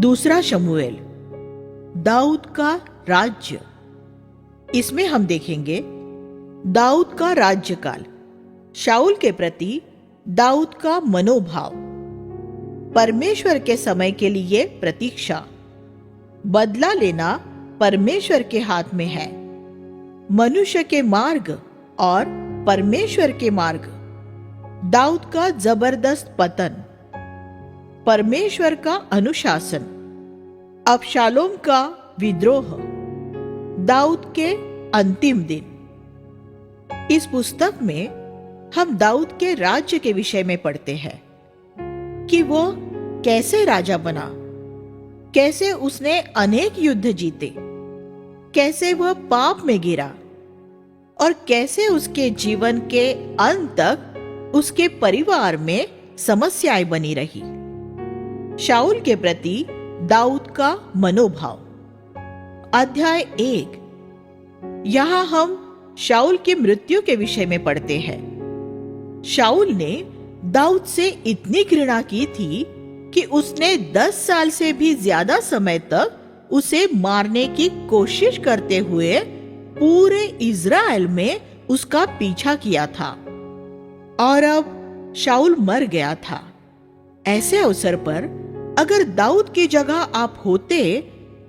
दूसरा शमूएल, दाऊद का राज्य। इसमें हम देखेंगे दाऊद का राज्यकाल, शाऊल के प्रति दाऊद का मनोभाव, परमेश्वर के समय के लिए प्रतीक्षा। बदला लेना परमेश्वर के हाथ में है। मनुष्य के मार्ग और परमेश्वर के मार्ग। दाऊद का जबरदस्त पतन, परमेश्वर का अनुशासन, अबशालोम का विद्रोह, दाऊद के अंतिम दिन। इस पुस्तक में हम दाऊद के राज्य के विषय में पढ़ते हैं कि वो कैसे राजा बना, कैसे उसने अनेक युद्ध जीते, कैसे वह पाप में गिरा और कैसे उसके जीवन के अंत तक उसके परिवार में समस्याएं बनी रही। शाऊल के प्रति दाऊद का मनोभाव। अध्याय 1। यहां हम शाऊल की मृत्यु के विषय में पढ़ते हैं। शाऊल ने दाऊद से इतनी घृणा की थी कि उसने 10 साल से भी ज्यादा समय तक उसे मारने की कोशिश करते हुए पूरे इज़राइल में उसका पीछा किया था। और अब शाऊल मर गया था। ऐसे अवसर पर अगर दाऊद की जगह आप होते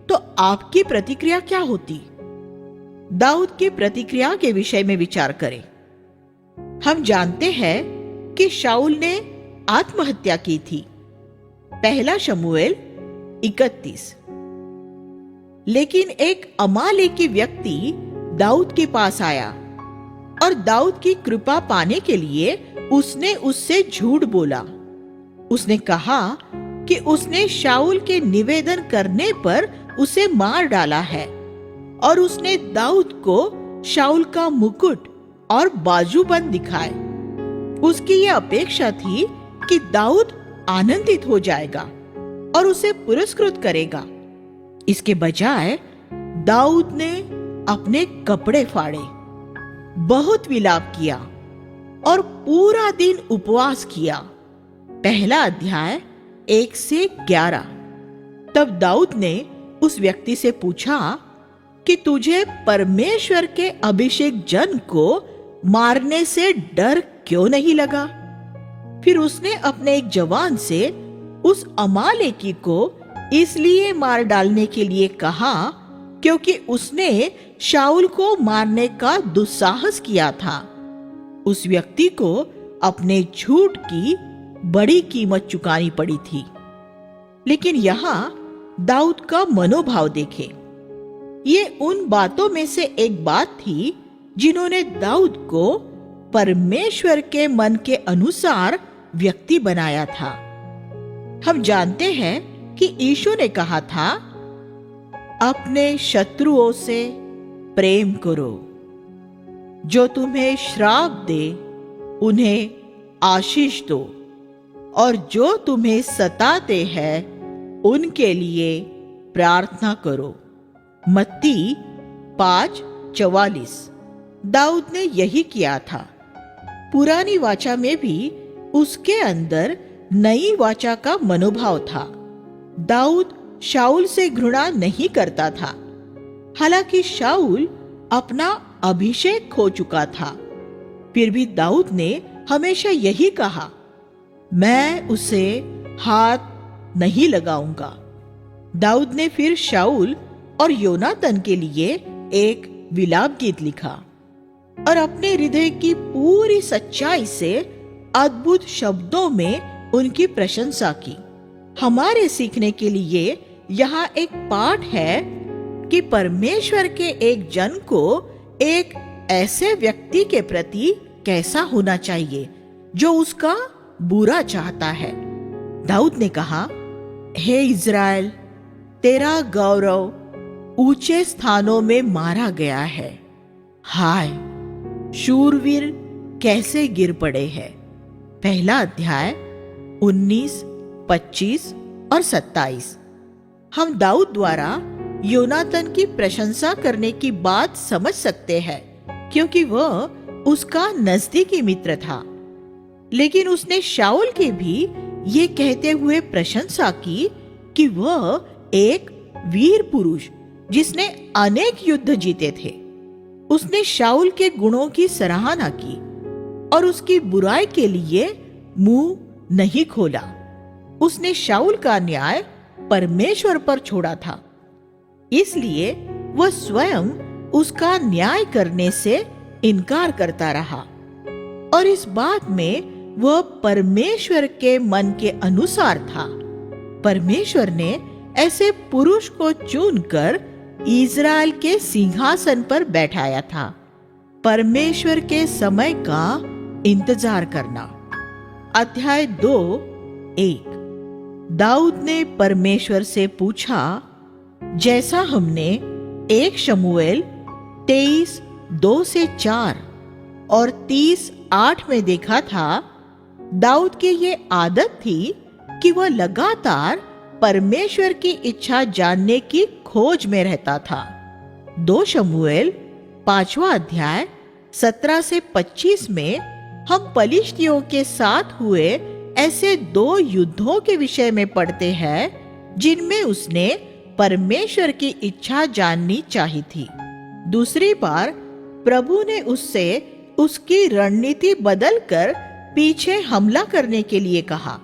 तो आपकी प्रतिक्रिया क्या होती? दाऊद की प्रतिक्रिया के विषय में विचार करें। हम जानते हैं कि शाऊल ने आत्महत्या की थी। पहला शमूएल 31। लेकिन एक अमालेकी व्यक्ति दाऊद के पास आया और दाऊद की कृपा पाने के लिए उसने उससे झूठ बोला। उसने कहा कि उसने शाऊल के निवेदन करने पर उसे मार डाला है और उसने दाऊद को शाऊल का मुकुट और बाजूबंद दिखाए। उसकी यह अपेक्षा थी कि दाऊद आनंदित हो जाएगा और उसे पुरस्कृत करेगा। इसके बजाय दाऊद ने अपने कपड़े फाड़े, बहुत विलाप किया और पूरा दिन उपवास किया। पहला अध्याय 1 से 11। तब दाऊद ने उस व्यक्ति से पूछा कि तुझे परमेश्वर के अभिषेक जन को मारने से डर क्यों नहीं लगा? फिर उसने अपने एक जवान से उस अमालेकी को इसलिए मार डालने के लिए कहा क्योंकि उसने शाऊल को मारने का दुस्साहस किया था। उस व्यक्ति को अपने झूठ की बड़ी कीमत चुकानी पड़ी थी। लेकिन यहाँ दाऊद का मनोभाव देखें। ये उन बातों में से एक बात थी जिन्होंने दाऊद को परमेश्वर के मन के अनुसार व्यक्ति बनाया था। हम जानते हैं कि यीशु ने कहा था, अपने शत्रुओं से प्रेम करो, जो तुम्हें श्राप दे उन्हें आशीष दो, और जो तुम्हें सताते हैं उनके लिए प्रार्थना करो। मत्ती 5:44। दाऊद ने यही किया था। पुरानी वाचा में भी उसके अंदर नई वाचा का मनोभाव था। दाऊद शाऊल से घृणा नहीं करता था। हालांकि शाऊल अपना अभिषेक खो चुका था, फिर भी दाऊद ने हमेशा यही कहा, मैं उसे हाथ नहीं लगाऊंगा। दाऊद ने फिर शाऊल और योनातन के लिए एक विलाप गीत लिखा और अपने हृदय की पूरी सच्चाई से अद्भुत शब्दों में उनकी प्रशंसा की। हमारे सीखने के लिए यहाँ एक पाठ है कि परमेश्वर के एक जन को एक ऐसे व्यक्ति के प्रति कैसा होना चाहिए जो उसका बुरा चाहता है। दाऊद ने कहा, हे इज़राइल, तेरा गौरव ऊंचे स्थानों में मारा गया है। हाय, शूरवीर कैसे गिर पड़े हैं। पहला अध्याय 19, 25 और 27। हम दाऊद द्वारा योनातन की प्रशंसा करने की बात समझ सकते हैं क्योंकि वह उसका नजदीकी मित्र था। लेकिन उसने शाऊल की भी ये कहते हुए प्रशंसा की कि वह एक वीर पुरुष जिसने अनेक युद्ध जीते थे। उसने शाऊल के गुणों की सराहना की और उसकी बुराई के लिए मुंह नहीं खोला। उसने शाऊल का न्याय परमेश्वर पर छोड़ा था, इसलिए वह स्वयं उसका न्याय करने से इनकार करता रहा और इस बात में वह परमेश्वर के मन के अनुसार था। परमेश्वर ने ऐसे पुरुष को चुनकर इज़राइल के सिंहासन पर बैठाया था। परमेश्वर के समय का इंतजार करना। अध्याय 2:1। दाऊद ने परमेश्वर से पूछा, जैसा हमने 1 शमूएल 23:2-4 और 30:8 में देखा था। दाऊद की ये आदत थी कि वह लगातार परमेश्वर की इच्छा जानने की खोज में रहता था। 2 शमूएल 5वां अध्याय 17-25 में हम पलिश्तियों के साथ हुए ऐसे 2 युद्धों के विषय में पढ़ते हैं जिनमें उसने परमेश्वर की इच्छा जाननी चाहिए थी। दूसरी बार प्रभु ने उससे उसकी रणनीति बदलकर पीछे हमला करने के लिए कहा।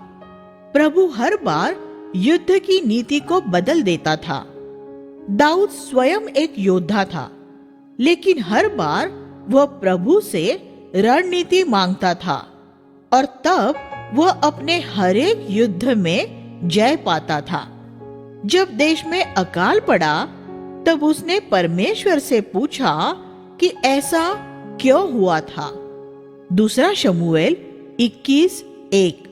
प्रभु हर बार युद्ध की नीति को बदल देता था। दाऊद स्वयं एक योद्धा था, लेकिन हर बार वह प्रभु से रणनीति मांगता था और तब वह अपने हरेक युद्ध में जय पाता था। जब देश में अकाल पड़ा तब उसने परमेश्वर से पूछा कि ऐसा क्यों हुआ था। 2 शमूएल 21:1।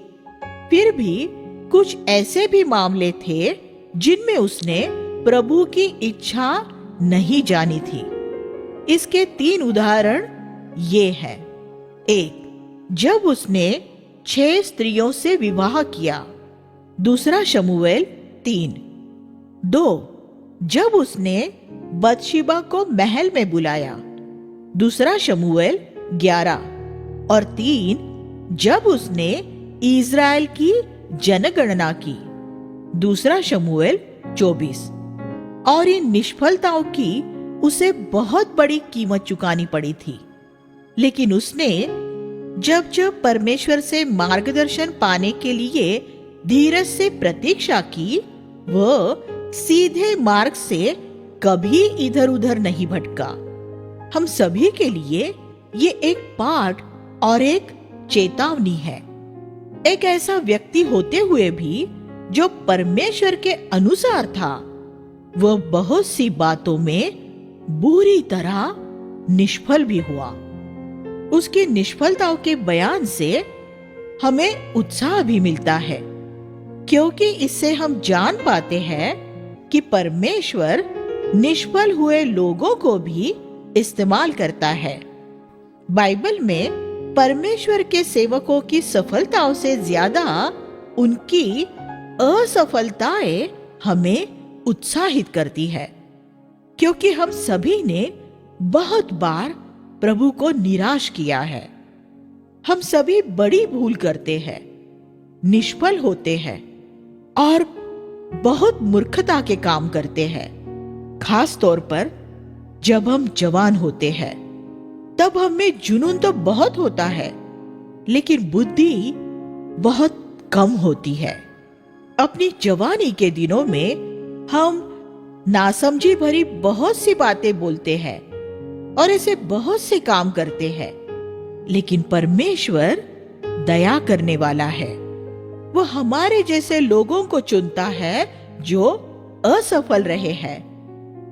फिर भी कुछ ऐसे भी मामले थे जिनमें उसने प्रभु की इच्छा नहीं जानी थी। इसके 3 उदाहरण ये हैं। 1, जब उसने 6 स्त्रियों से विवाह किया। 2 शमूएल 3। 2, जब उसने बतशिबा को महल में बुलाया। 2 शमूएल 11। और 3, जब उसने इज़राइल की जनगणना की। 2 शमूएल 24। और इन निष्फलताओं की उसे बहुत बड़ी कीमत चुकानी पड़ी थी, लेकिन उसने जब जब परमेश्वर से मार्गदर्शन पाने के लिए धीरज से प्रतीक्षा की, वह सीधे मार्ग से कभी इधर उधर नहीं भटका। हम सभी के लिए ये एक पाठ और एक चेतावनी है। एक ऐसा व्यक्ति होते हुए भी जो परमेश्वर के अनुसार था, वह बहुत सी बातों में बुरी तरह निष्फल भी हुआ। उसकी निष्फलताओं के बयान से हमें उत्साह भी मिलता है, क्योंकि इससे हम जान पाते हैं कि परमेश्वर निष्फल हुए लोगों को भी इस्तेमाल करता है। बाइबल में परमेश्वर के सेवकों की सफलताओं से ज्यादा उनकी असफलताएं हमें उत्साहित करती है, क्योंकि हम सभी ने बहुत बार प्रभु को निराश किया है। हम सभी बड़ी भूल करते हैं, निष्फल होते हैं और बहुत मूर्खता के काम करते हैं। खास तौर पर जब हम जवान होते हैं, तब हमें जुनून तो बहुत होता है, लेकिन बुद्धि बहुत कम होती है। अपनी जवानी के दिनों में हम नासमझी भरी बहुत सी बातें बोलते हैं और ऐसे बहुत से काम करते हैं, लेकिन परमेश्वर दया करने वाला है। वह हमारे जैसे लोगों को चुनता है जो असफल रहे हैं,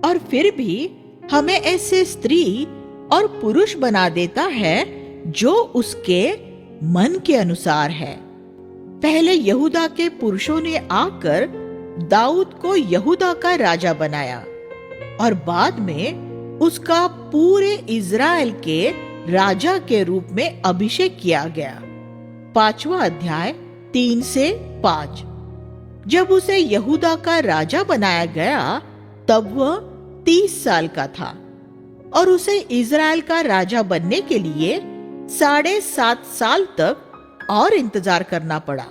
और फिर भी हमें ऐसे स्त्री और पुरुष बना देता है जो उसके मन के अनुसार है। पहले यहूदा के पुरुषों ने आकर दाऊद को यहूदा का राजा बनाया और बाद में उसका पूरे इज़राइल के राजा के रूप में अभिषेक किया गया। 5वां अध्याय 3-5। जब उसे यहूदा का राजा बनाया गया तब वह 30 साल का था और उसे इज़राइल का राजा बनने के लिए 7.5 साल तक और इंतजार करना पड़ा।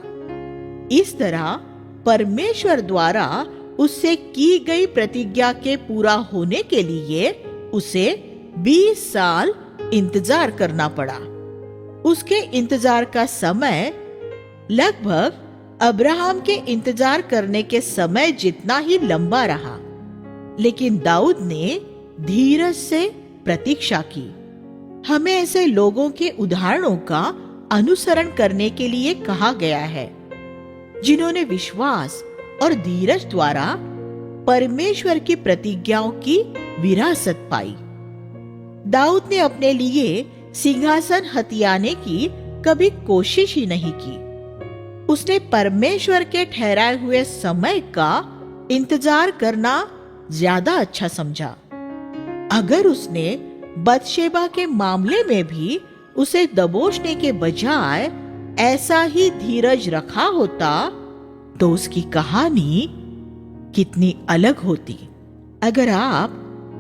इस तरह परमेश्वर द्वारा उससे की गई प्रतिज्ञा के पूरा होने के लिए उसे 20 साल इंतजार करना पड़ा। उसके इंतजार का समय लगभग अब्राहम के इंतजार करने के समय जितना ही लंबा रहा, लेकिन दाऊद ने धीरज से प्रतीक्षा की। हमें ऐसे लोगों के उदाहरणों का अनुसरण करने के लिए कहा गया है, जिन्होंने विश्वास और धीरज द्वारा परमेश्वर की प्रतिज्ञाओं की विरासत पाई। दाऊद ने अपने लिए सिंहासन हथियाने की कभी कोशिश ही नहीं की। उसने परमेश्वर के ठहराए हुए समय का इंतजार करना ज्यादा अच्छा समझा। अगर उसने बतशेबा के मामले में भी उसे दबोचने के बजाय ऐसा ही धीरज रखा होता तो उसकी कहानी कितनी अलग होती। अगर आप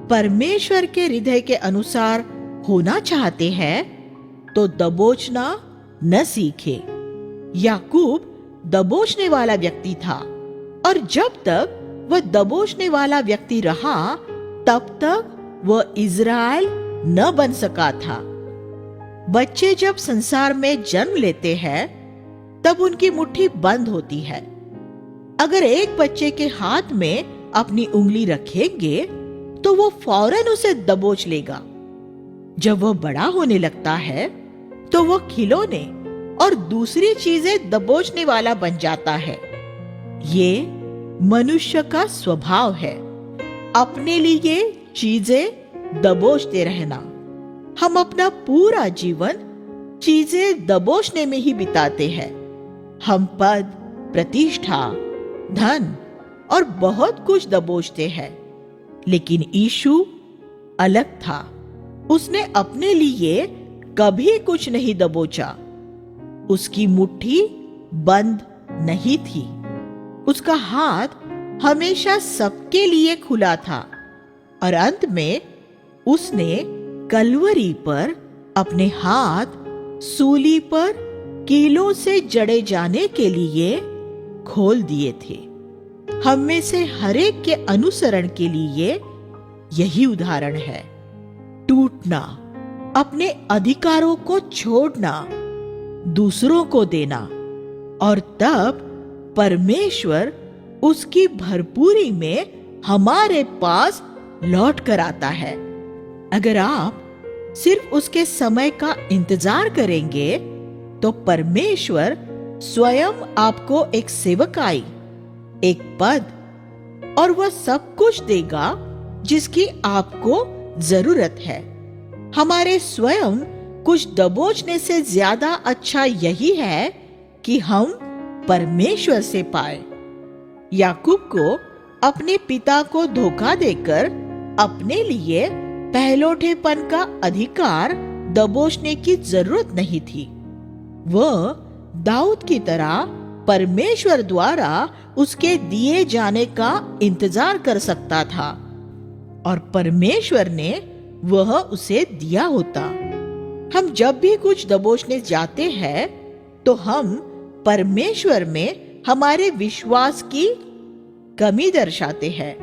परमेश्वर के हृदय के अनुसार होना चाहते हैं तो दबोचना न सीखे। याकूब दबोचने वाला व्यक्ति था, और जब तक वह दबोचने वाला व्यक्ति रहा तब तक वह इज़राइल न बन सका था। बच्चे जब संसार में जन्म लेते हैं तब उनकी मुट्ठी बंद होती है। अगर एक बच्चे के हाथ में अपनी उंगली रखेंगे तो वो फौरन उसे दबोच लेगा। जब वह बड़ा होने लगता है तो वह खिलौने और दूसरी चीजें दबोचने वाला बन जाता है। ये मनुष्य का स्वभाव है, अपने लिए चीजें दबोचते रहना। हम अपना पूरा जीवन चीजें दबोचने में ही बिताते हैं। हम पद, प्रतिष्ठा, धन और बहुत कुछ दबोचते हैं, लेकिन यीशु अलग था। उसने अपने लिए कभी कुछ नहीं दबोचा। उसकी मुट्ठी बंद नहीं थी। उसका हाथ हमेशा सबके लिए खुला था, और अंत में उसने कलवरी पर अपने हाथ सूली पर कीलों से जड़े जाने के लिए खोल दिए थे। हम में से हरेक के अनुसरण के लिए यही उदाहरण है। टूटना, अपने अधिकारों को छोड़ना, दूसरों को देना, और तब परमेश्वर उसकी भरपूरी में हमारे पास लौट कर आता है। अगर आप सिर्फ उसके समय का इंतजार करेंगे तो परमेश्वर स्वयं आपको एक सेवकाई, एक पद और वह सब कुछ देगा जिसकी आपको जरूरत है। हमारे स्वयं कुछ दबोचने से ज्यादा अच्छा यही है कि हम परमेश्वर से पाए। याकूब को अपने पिता को धोखा देकर अपने लिए पहलौठेपन का अधिकार दबोचने की जरूरत नहीं थी। वह दाऊद की तरह परमेश्वर द्वारा उसके दिए जाने का इंतजार कर सकता था, और परमेश्वर ने वह उसे दिया होता। हम जब भी कुछ दबोचने जाते हैं तो हम परमेश्वर में हमारे विश्वास की कमी दर्शाते हैं।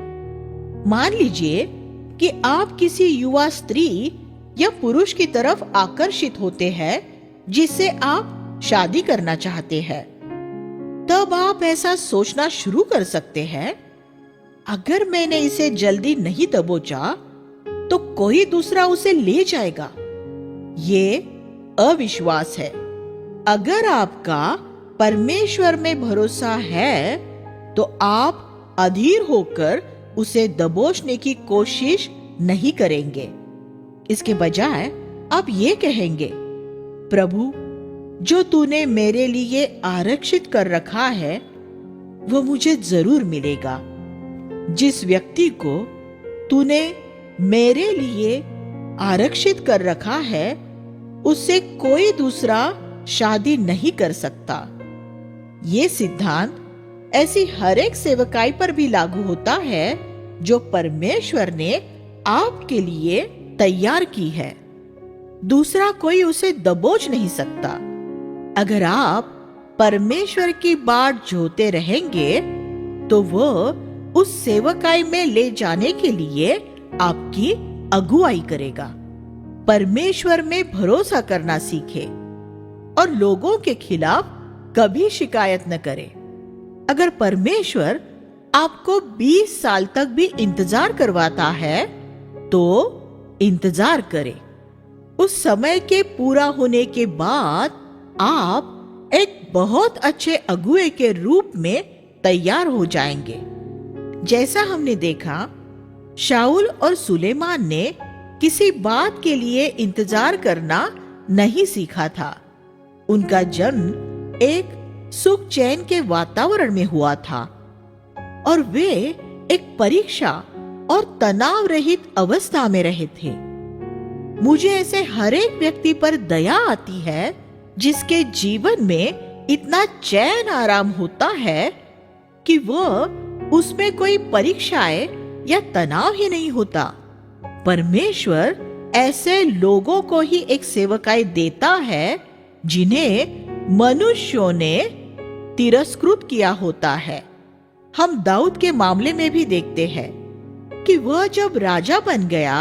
मान लीजिए कि आप किसी युवा स्त्री या पुरुष की तरफ आकर्षित होते हैं जिससे आप शादी करना चाहते हैं। तब आप ऐसा सोचना शुरू कर सकते हैं, अगर मैंने इसे जल्दी नहीं दबोचा तो कोई दूसरा उसे ले जाएगा। ये अविश्वास है। अगर आपका परमेश्वर में भरोसा है तो आप अधीर होकर उसे दबोचने की कोशिश नहीं करेंगे। इसके बजाय आप ये कहेंगे, प्रभु, जो तूने मेरे लिए आरक्षित कर रखा है वो मुझे जरूर मिलेगा। जिस व्यक्ति को तूने मेरे लिए आरक्षित कर रखा है उससे कोई दूसरा शादी नहीं कर सकता। ये सिद्धांत ऐसी हर एक सेवकाई पर भी लागू होता है जो परमेश्वर ने आपके लिए तैयार की है। दूसरा कोई उसे दबोच नहीं सकता। अगर आप परमेश्वर की बाट जोते रहेंगे तो वह उस सेवकाई में ले जाने के लिए आपकी अगुवाई करेगा। परमेश्वर में भरोसा करना सीखे और लोगों के खिलाफ कभी शिकायत न करे। अगर परमेश्वर आपको 20 साल तक भी इंतजार करवाता है तो इंतजार करें। उस समय के पूरा होने के बाद आप एक बहुत अच्छे अगुए के रूप में तैयार हो जाएंगे। जैसा हमने देखा, शाऊल और सुलेमान ने किसी बात के लिए इंतजार करना नहीं सीखा था। उनका जन्म एक सुख चैन के वातावरण में हुआ था और वे एक परीक्षा और तनाव रहित अवस्था में रहे थे। मुझे ऐसे हर एक व्यक्ति पर दया आती है जिसके जीवन में इतना चैन आराम होता है कि वह उसमें कोई परीक्षाएं या तनाव ही नहीं होता। परमेश्वर ऐसे लोगों को ही एक सेवकाई देता है जिन्हें मनुष्यों ने तिरस्कृत किया होता है। हम दाऊद के मामले में भी देखते हैं कि वह जब राजा बन गया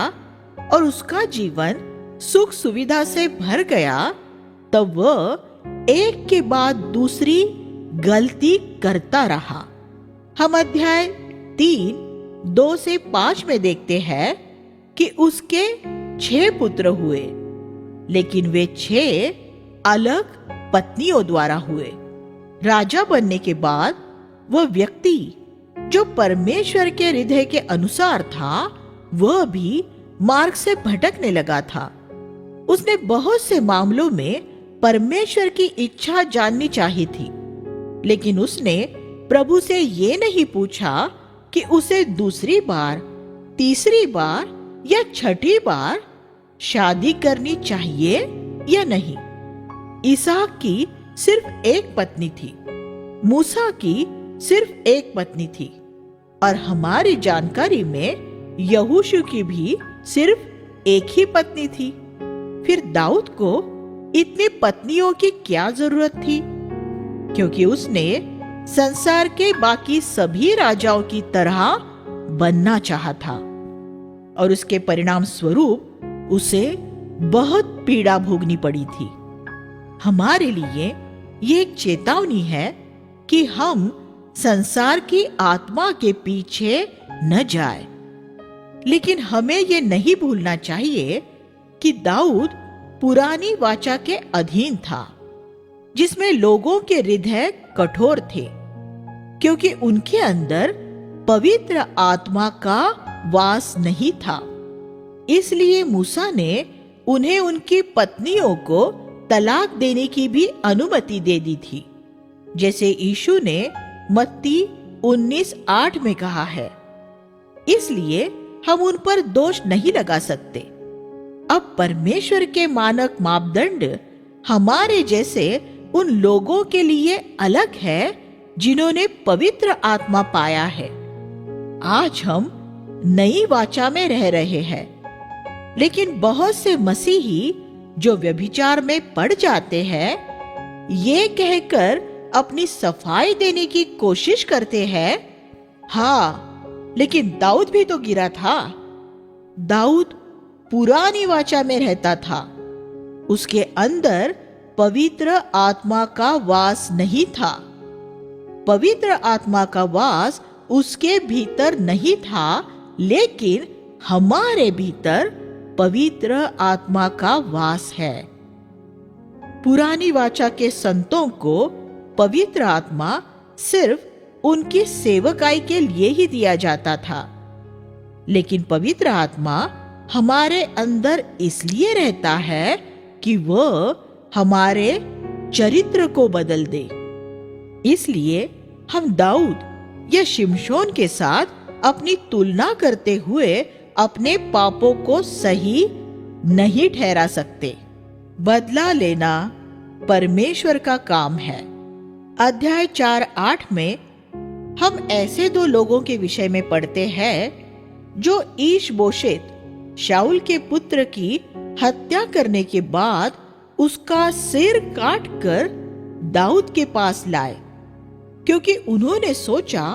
और उसका जीवन सुख सुविधा से भर गया, तब वह एक के बाद दूसरी गलती करता रहा। हम अध्याय 3:2 से 5 में देखते हैं कि उसके 6 पुत्र हुए, लेकिन वे 6 अलग पत्नियों द्वारा हुए। राजा बनने के बाद वह व्यक्ति जो परमेश्वर के हृदय के अनुसार था, वह भी मार्ग से भटकने लगा था। उसने बहुत से मामलों में परमेश्वर की इच्छा जाननी चाहिए थी, लेकिन उसने प्रभु से ये नहीं पूछा कि उसे दूसरी बार, तीसरी बार या छठी बार शादी करनी चाहिए या नहीं। इसहाक की सिर्फ एक पत्नी थी, मूसा की सिर्फ एक पत्नी थी और हमारी जानकारी में यहोशू की भी सिर्फ एक ही पत्नी थी। फिर दाऊद को इतनी पत्नियों की क्या जरूरत थी? क्योंकि उसने संसार के बाकी सभी राजाओं की तरह बनना चाहा था और उसके परिणाम स्वरूप उसे बहुत पीड़ा भोगनी पड़ी थी। हमारे लिए ये एक चेतावनी है कि हम संसार की आत्मा के पीछे न जाए, लेकिन हमें ये नहीं भूलना चाहिए कि दाऊद पुरानी वाचा के अधीन था, जिसमें लोगों के हृदय कठोर थे, क्योंकि उनके अंदर पवित्र आत्मा का वास नहीं था। इसलिए मूसा ने उन्हें उनकी पत्नियों को तलाक देने की भी अनुमति दे दी थी, जैसे यीशु ने मत्ती 19:8 में कहा है। इसलिए हम उन पर दोष नहीं लगा सकते। अब परमेश्वर के मानक मापदंड हमारे जैसे उन लोगों के लिए अलग है जिन्होंने पवित्र आत्मा पाया है। आज हम नई वाचा में रह रहे हैं, लेकिन बहुत से मसीही जो व्यभिचार में पड़ जाते हैं, ये कहकर अपनी सफाई देने की कोशिश करते हैं, हाँ, लेकिन दाऊद भी तो गिरा था। दाऊद पुरानी वाचा में रहता था, उसके अंदर पवित्र आत्मा का वास नहीं था। पवित्र आत्मा का वास उसके भीतर नहीं था, लेकिन हमारे भीतर पवित्र आत्मा का वास है। पुरानी वाचा के संतों को पवित्र आत्मा सिर्फ उनकी सेवकाई के लिए ही दिया जाता था, लेकिन पवित्र आत्मा हमारे अंदर इसलिए रहता है कि वह हमारे चरित्र को बदल दे। इसलिए हम दाऊद या शिमशोन के साथ अपनी तुलना करते हुए अपने पापों को सही नहीं ठहरा सकते। बदला लेना परमेश्वर का काम है। अध्याय 4:8 में हम ऐसे 2 लोगों के विषय में पढ़ते हैं जो ईश-बोशेत शाऊल के पुत्र की हत्या करने के बाद उसका सिर काटकर दाऊद के पास लाए, क्योंकि उन्होंने सोचा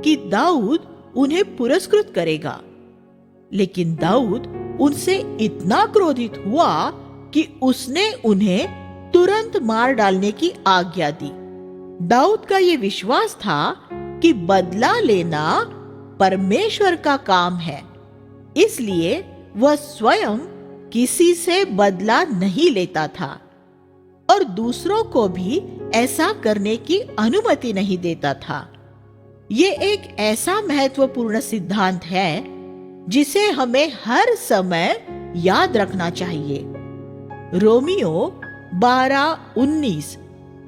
कि दाऊद उन्हें पुरस्कृत करेगा। लेकिन दाऊद उनसे इतना क्रोधित हुआ कि उसने उन्हें तुरंत मार डालने की आज्ञा दी। दाऊद का यह विश्वास था कि बदला लेना परमेश्वर का काम है, इसलिए वह स्वयं किसी से बदला नहीं लेता था और दूसरों को भी ऐसा करने की अनुमति नहीं देता था। ये एक ऐसा महत्वपूर्ण सिद्धांत है जिसे हमें हर समय याद रखना चाहिए। रोमियो 12:19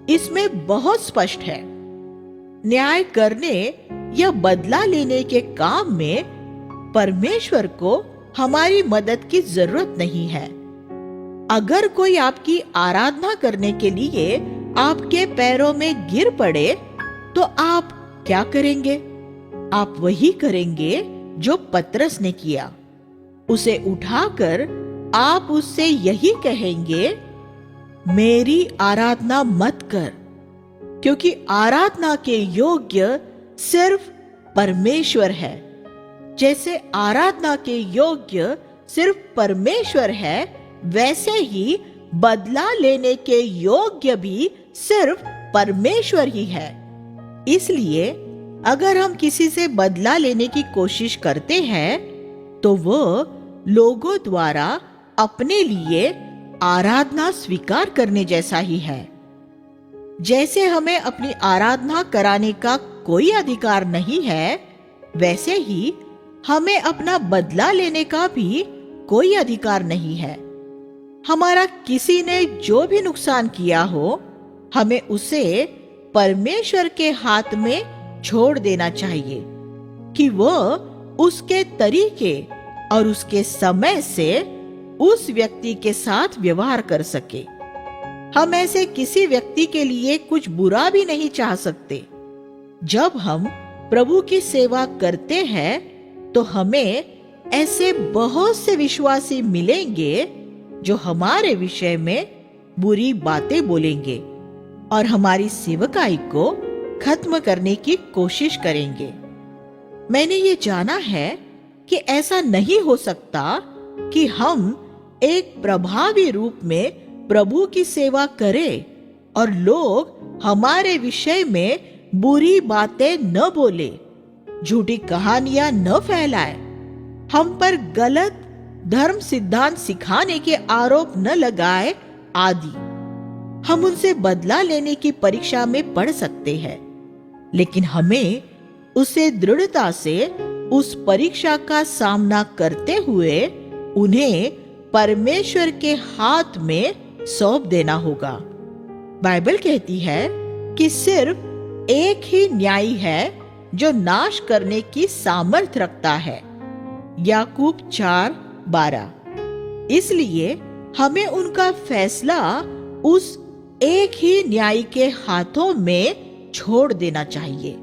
इसमें बहुत स्पष्ट है। न्याय करने या बदला लेने के काम में परमेश्वर को हमारी मदद की जरूरत नहीं है। अगर कोई आपकी आराधना करने के लिए आपके पैरों में गिर पड़े तो आप क्या करेंगे? आप वही करेंगे जो पतरस ने किया। उसे उठाकर आप उससे यही कहेंगे, मेरी आराधना मत कर, क्योंकि आराधना के योग्य सिर्फ परमेश्वर है। जैसे आराधना के योग्य सिर्फ परमेश्वर है, वैसे ही बदला लेने के योग्य भी सिर्फ परमेश्वर ही है। इसलिए अगर हम किसी से बदला लेने की कोशिश करते हैं तो वो लोगों द्वारा अपने लिए आराधना स्वीकार करने जैसा ही है। जैसे हमें अपनी आराधना कराने का कोई अधिकार नहीं है, वैसे ही हमें अपना बदला लेने का भी कोई अधिकार नहीं है। हमारा किसी ने जो भी नुकसान किया हो, हमें उसे परमेश्वर के हाथ में छोड़ देना चाहिए कि वह उसके तरीके और उसके समय से उस व्यक्ति के साथ व्यवहार कर सके। हम ऐसे किसी व्यक्ति के लिए कुछ बुरा भी नहीं चाह सकते। जब हम प्रभु की सेवा करते हैं तो हमें ऐसे बहुत से विश्वासी मिलेंगे जो हमारे विषय में बुरी बातें बोलेंगे और हमारी सेवकाई को खत्म करने की कोशिश करेंगे। मैंने ये जाना है कि ऐसा नहीं हो सकता कि हम एक प्रभावी रूप में प्रभु की सेवा करें और लोग हमारे विषय में बुरी बातें न बोले, झूठी कहानियां न फैलाए, हम पर गलत धर्म सिद्धांत सिखाने के आरोप न लगाए आदि। हम उनसे बदला लेने की परीक्षा में पड़ सकते हैं, लेकिन हमें उसे दृढ़ता से उस परीक्षा का सामना करते हुए उन्हें परमेश्वर के हाथ में सौंप देना होगा। बाइबल कहती है कि सिर्फ एक ही न्यायी है जो नाश करने की सामर्थ रखता है। याकूब 4:12। इसलिए हमें उनका फैसला उस एक ही न्यायी के हाथों में छोड़ देना चाहिए।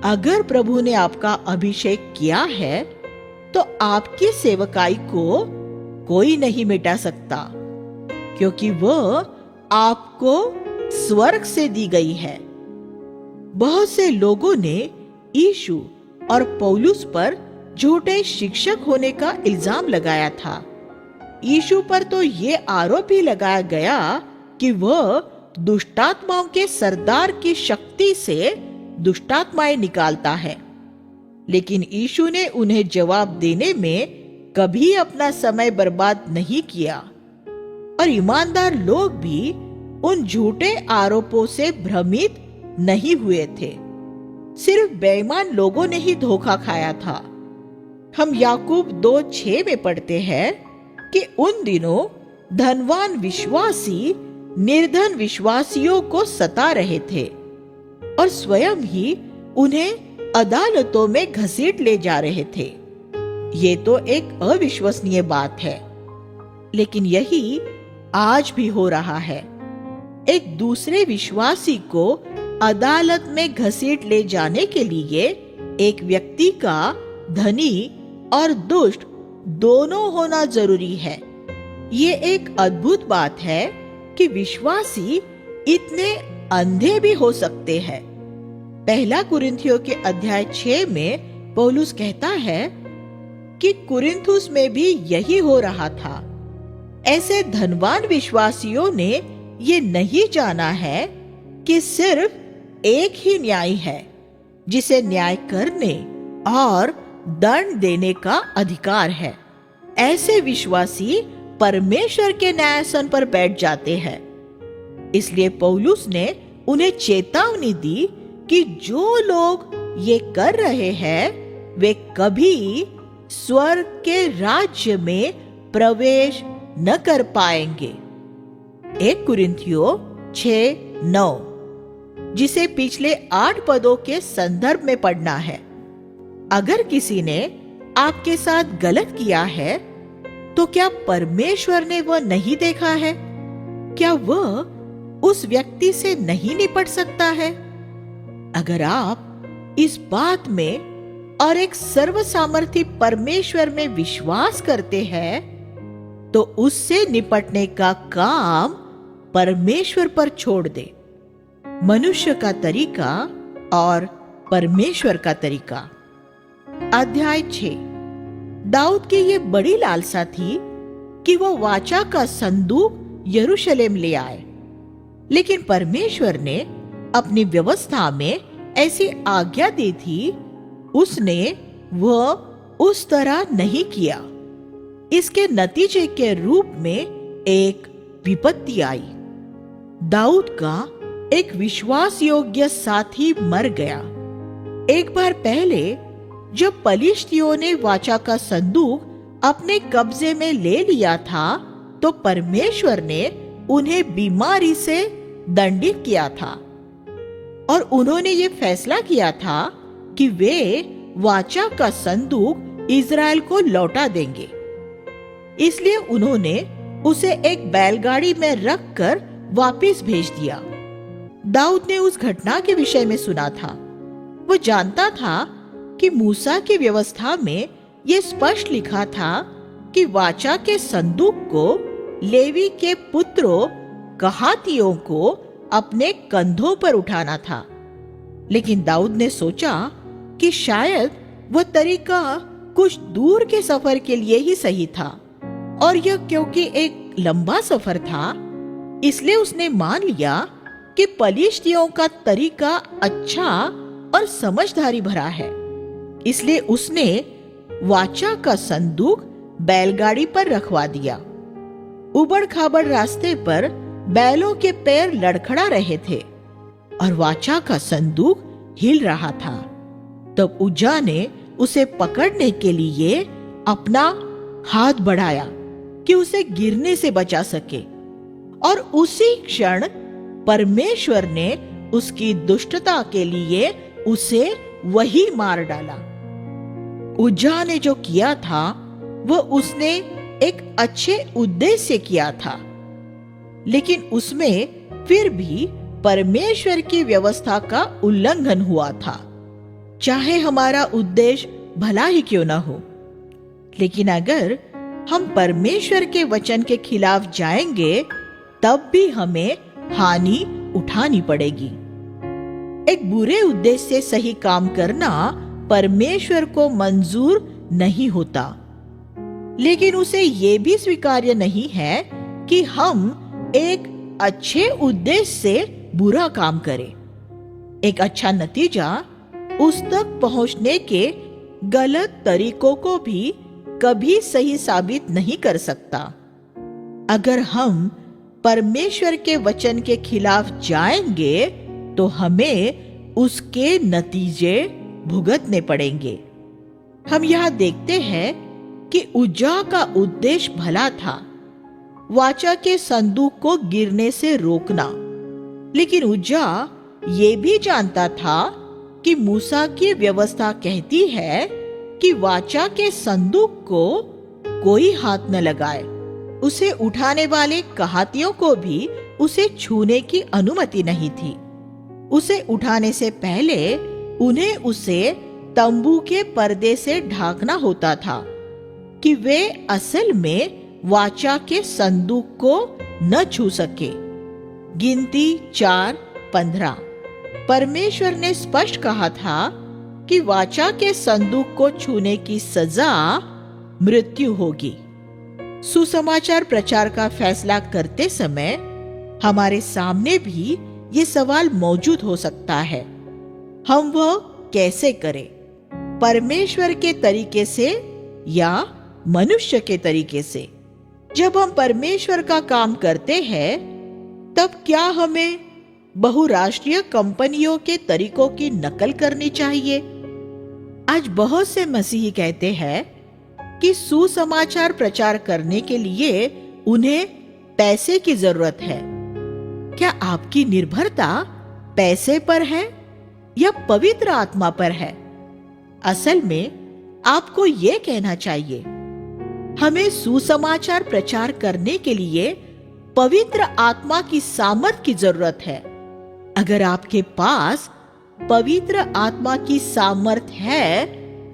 अगर प्रभु ने आपका अभिषेक किया है तो आपकी सेवकाई को कोई नहीं मिटा सकता, क्योंकि वह आपको स्वर्ग से दी गई है। बहुत से लोगों ने यीशु और पौलुस पर झूठे शिक्षक होने का इल्जाम लगाया था। यीशु पर तो ये आरोप भी लगाया गया कि वह दुष्टात्माओं के सरदार की शक्ति से दुष्टात्माएं निकालता है, लेकिन यीशु ने उन्हें जवाब देने में कभी अपना समय बर्बाद नहीं किया और ईमानदार लोग भी उन झूठे आरोपों से भ्रमित नहीं हुए थे। सिर्फ बेईमान लोगों ने ही धोखा खाया था। हम याकूब 2:6 में पढ़ते हैं कि उन दिनों धनवान विश्वासी निर्धन विश्वासियों को सता रहे थे और स्वयं ही उन्हें अदालतों में घसीट ले जा रहे थे। ये तो एक अविश्वसनीय बात है, लेकिन यही आज भी हो रहा है। एक दूसरे विश्वासी को अदालत में घसीट ले जाने के लिए एक व्यक्ति का धनी और दुष्ट दोनों होना जरूरी है। ये एक अद्भुत बात है कि विश्वासी इतने अंधे भी हो सकते हैं। पहला कुरिन्थियों के अध्याय 6 में पौलुस कहता है कि कुरिन्थुस में भी यही हो रहा था। ऐसे धनवान विश्वासियों ने ये नहीं जाना है कि सिर्फ एक ही न्याय है जिसे न्याय करने और दंड देने का अधिकार है। ऐसे विश्वासी परमेश्वर के न्यायासन पर बैठ जाते हैं। इसलिए पौलुस ने उन्हें चेतावनी दी कि जो लोग ये कर रहे हैं वे कभी स्वर्ग के राज्य में प्रवेश न कर पाएंगे। 1 कुरिन्थियों 6:9, जिसे पिछले 8 पदों के संदर्भ में पढ़ना है। अगर किसी ने आपके साथ गलत किया है तो क्या परमेश्वर ने वह नहीं देखा है? क्या वह उस व्यक्ति से नहीं निपट सकता है? अगर आप इस बात में और एक सर्वसामर्थी परमेश्वर में विश्वास करते हैं तो उससे निपटने का काम परमेश्वर पर छोड़ दे। मनुष्य का तरीका और परमेश्वर का तरीका। अध्याय 6। दाऊद की ये बड़ी लालसा थी कि वो वाचा का संदूक यरूशलेम ले आए, लेकिन परमेश्वर ने अपनी व्यवस्था में ऐसी आज्ञा दी थी। उसने वह उस तरह नहीं किया। इसके नतीजे के रूप में एक विपत्ति आई। दाऊद का एक विश्वास योग्य साथी मर गया। एक बार पहले जब पलिश्तियों ने वाचा का संदूक अपने कब्जे में ले लिया था तो परमेश्वर ने उन्हें बीमारी से दंडित किया था और उन्होंने ये फैसला किया था कि वे वाचा का संदूक इज़राइल को लौटा देंगे। इसलिए उन्होंने उसे एक बैलगाड़ी में रखकर वापस भेज दिया। दाऊद ने उस घटना के विषय में सुना था। वो जानता था कि मूसा की व्यवस्था में यह स्पष्ट लिखा था कि वाचा के संदूक को लेवी के पुत्रों कहातियों को अपने कंधों पर उठाना था। लेकिन दाऊद ने सोचा कि शायद वह तरीका कुछ दूर के सफर के लिए ही सही था, और यह क्योंकि एक लंबा सफर था इसलिए उसने मान लिया कि पलिश्तियों का तरीका अच्छा और समझदारी भरा है। इसलिए उसने वाचा का संदूक बैलगाड़ी पर रखवा दिया। उबड़ खाबड़ रास्ते पर बैलों के पैर लड़खड़ा रहे थे और वाचा का संदूक हिल रहा था। तब उज्जा ने उसे पकड़ने के लिए अपना हाथ बढ़ाया कि उसे गिरने से बचा सके, और उसी क्षण परमेश्वर ने उसकी दुष्टता के लिए उसे वही मार डाला। उज्जा ने जो किया था वह उसने एक अच्छे उद्देश्य से किया था, लेकिन उसमें फिर भी परमेश्वर की व्यवस्था का उल्लंघन हुआ था। चाहे हमारा उद्देश्य भला ही क्यों ना हो, लेकिन अगर हम परमेश्वर के वचन के खिलाफ जाएंगे तब भी हमें हानि उठानी पड़ेगी। एक बुरे उद्देश्य से सही काम करना परमेश्वर को मंजूर नहीं होता, लेकिन उसे यह भी स्वीकार्य नहीं है कि हम एक अच्छे उद्देश्य से बुरा काम करें। एक अच्छा नतीजा उस तक पहुंचने के गलत तरीकों को भी कभी सही साबित नहीं कर सकता। अगर हम परमेश्वर के वचन के खिलाफ जाएंगे तो हमें उसके नतीजे भुगतने पड़ेंगे। हम यहाँ देखते हैं कि उज्जा का उद्देश्य भला था, वाचा के संदूक को गिरने से रोकना, लेकिन उज्जा ये भी जानता था कि मूसा की व्यवस्था कहती है कि वाचा के संदूक को कोई हाथ न लगाए। उसे उठाने वाले कहातियों को भी उसे छूने की अनुमति नहीं थी। उसे उठाने से पहले उन्हें उसे तंबू के पर्दे से ढांकना होता था कि वे असल में वाचा के संदूक को न छू सके। गिनती 4:15। परमेश्वर ने स्पष्ट कहा था कि वाचा के संदूक को छूने की सजा मृत्यु होगी। सुसमाचार प्रचार का फैसला करते समय हमारे सामने भी ये सवाल मौजूद हो सकता है। हम वह कैसे करें? परमेश्वर के तरीके से या मनुष्य के तरीके से? जब हम परमेश्वर का काम करते हैं, तब क्या हमें बहुराष्ट्रीय कंपनियों के तरीकों की नकल करनी चाहिए? आज बहुत से मसीही कहते हैं कि सुसमाचार प्रचार करने के लिए उन्हें पैसे की जरूरत है। क्या आपकी निर्भरता पैसे पर है या पवित्र आत्मा पर है? असल में आपको यह कहना चाहिए, हमें सुसमाचार प्रचार करने के लिए पवित्र आत्मा की सामर्थ की जरूरत है। अगर आपके पास पवित्र आत्मा की सामर्थ है,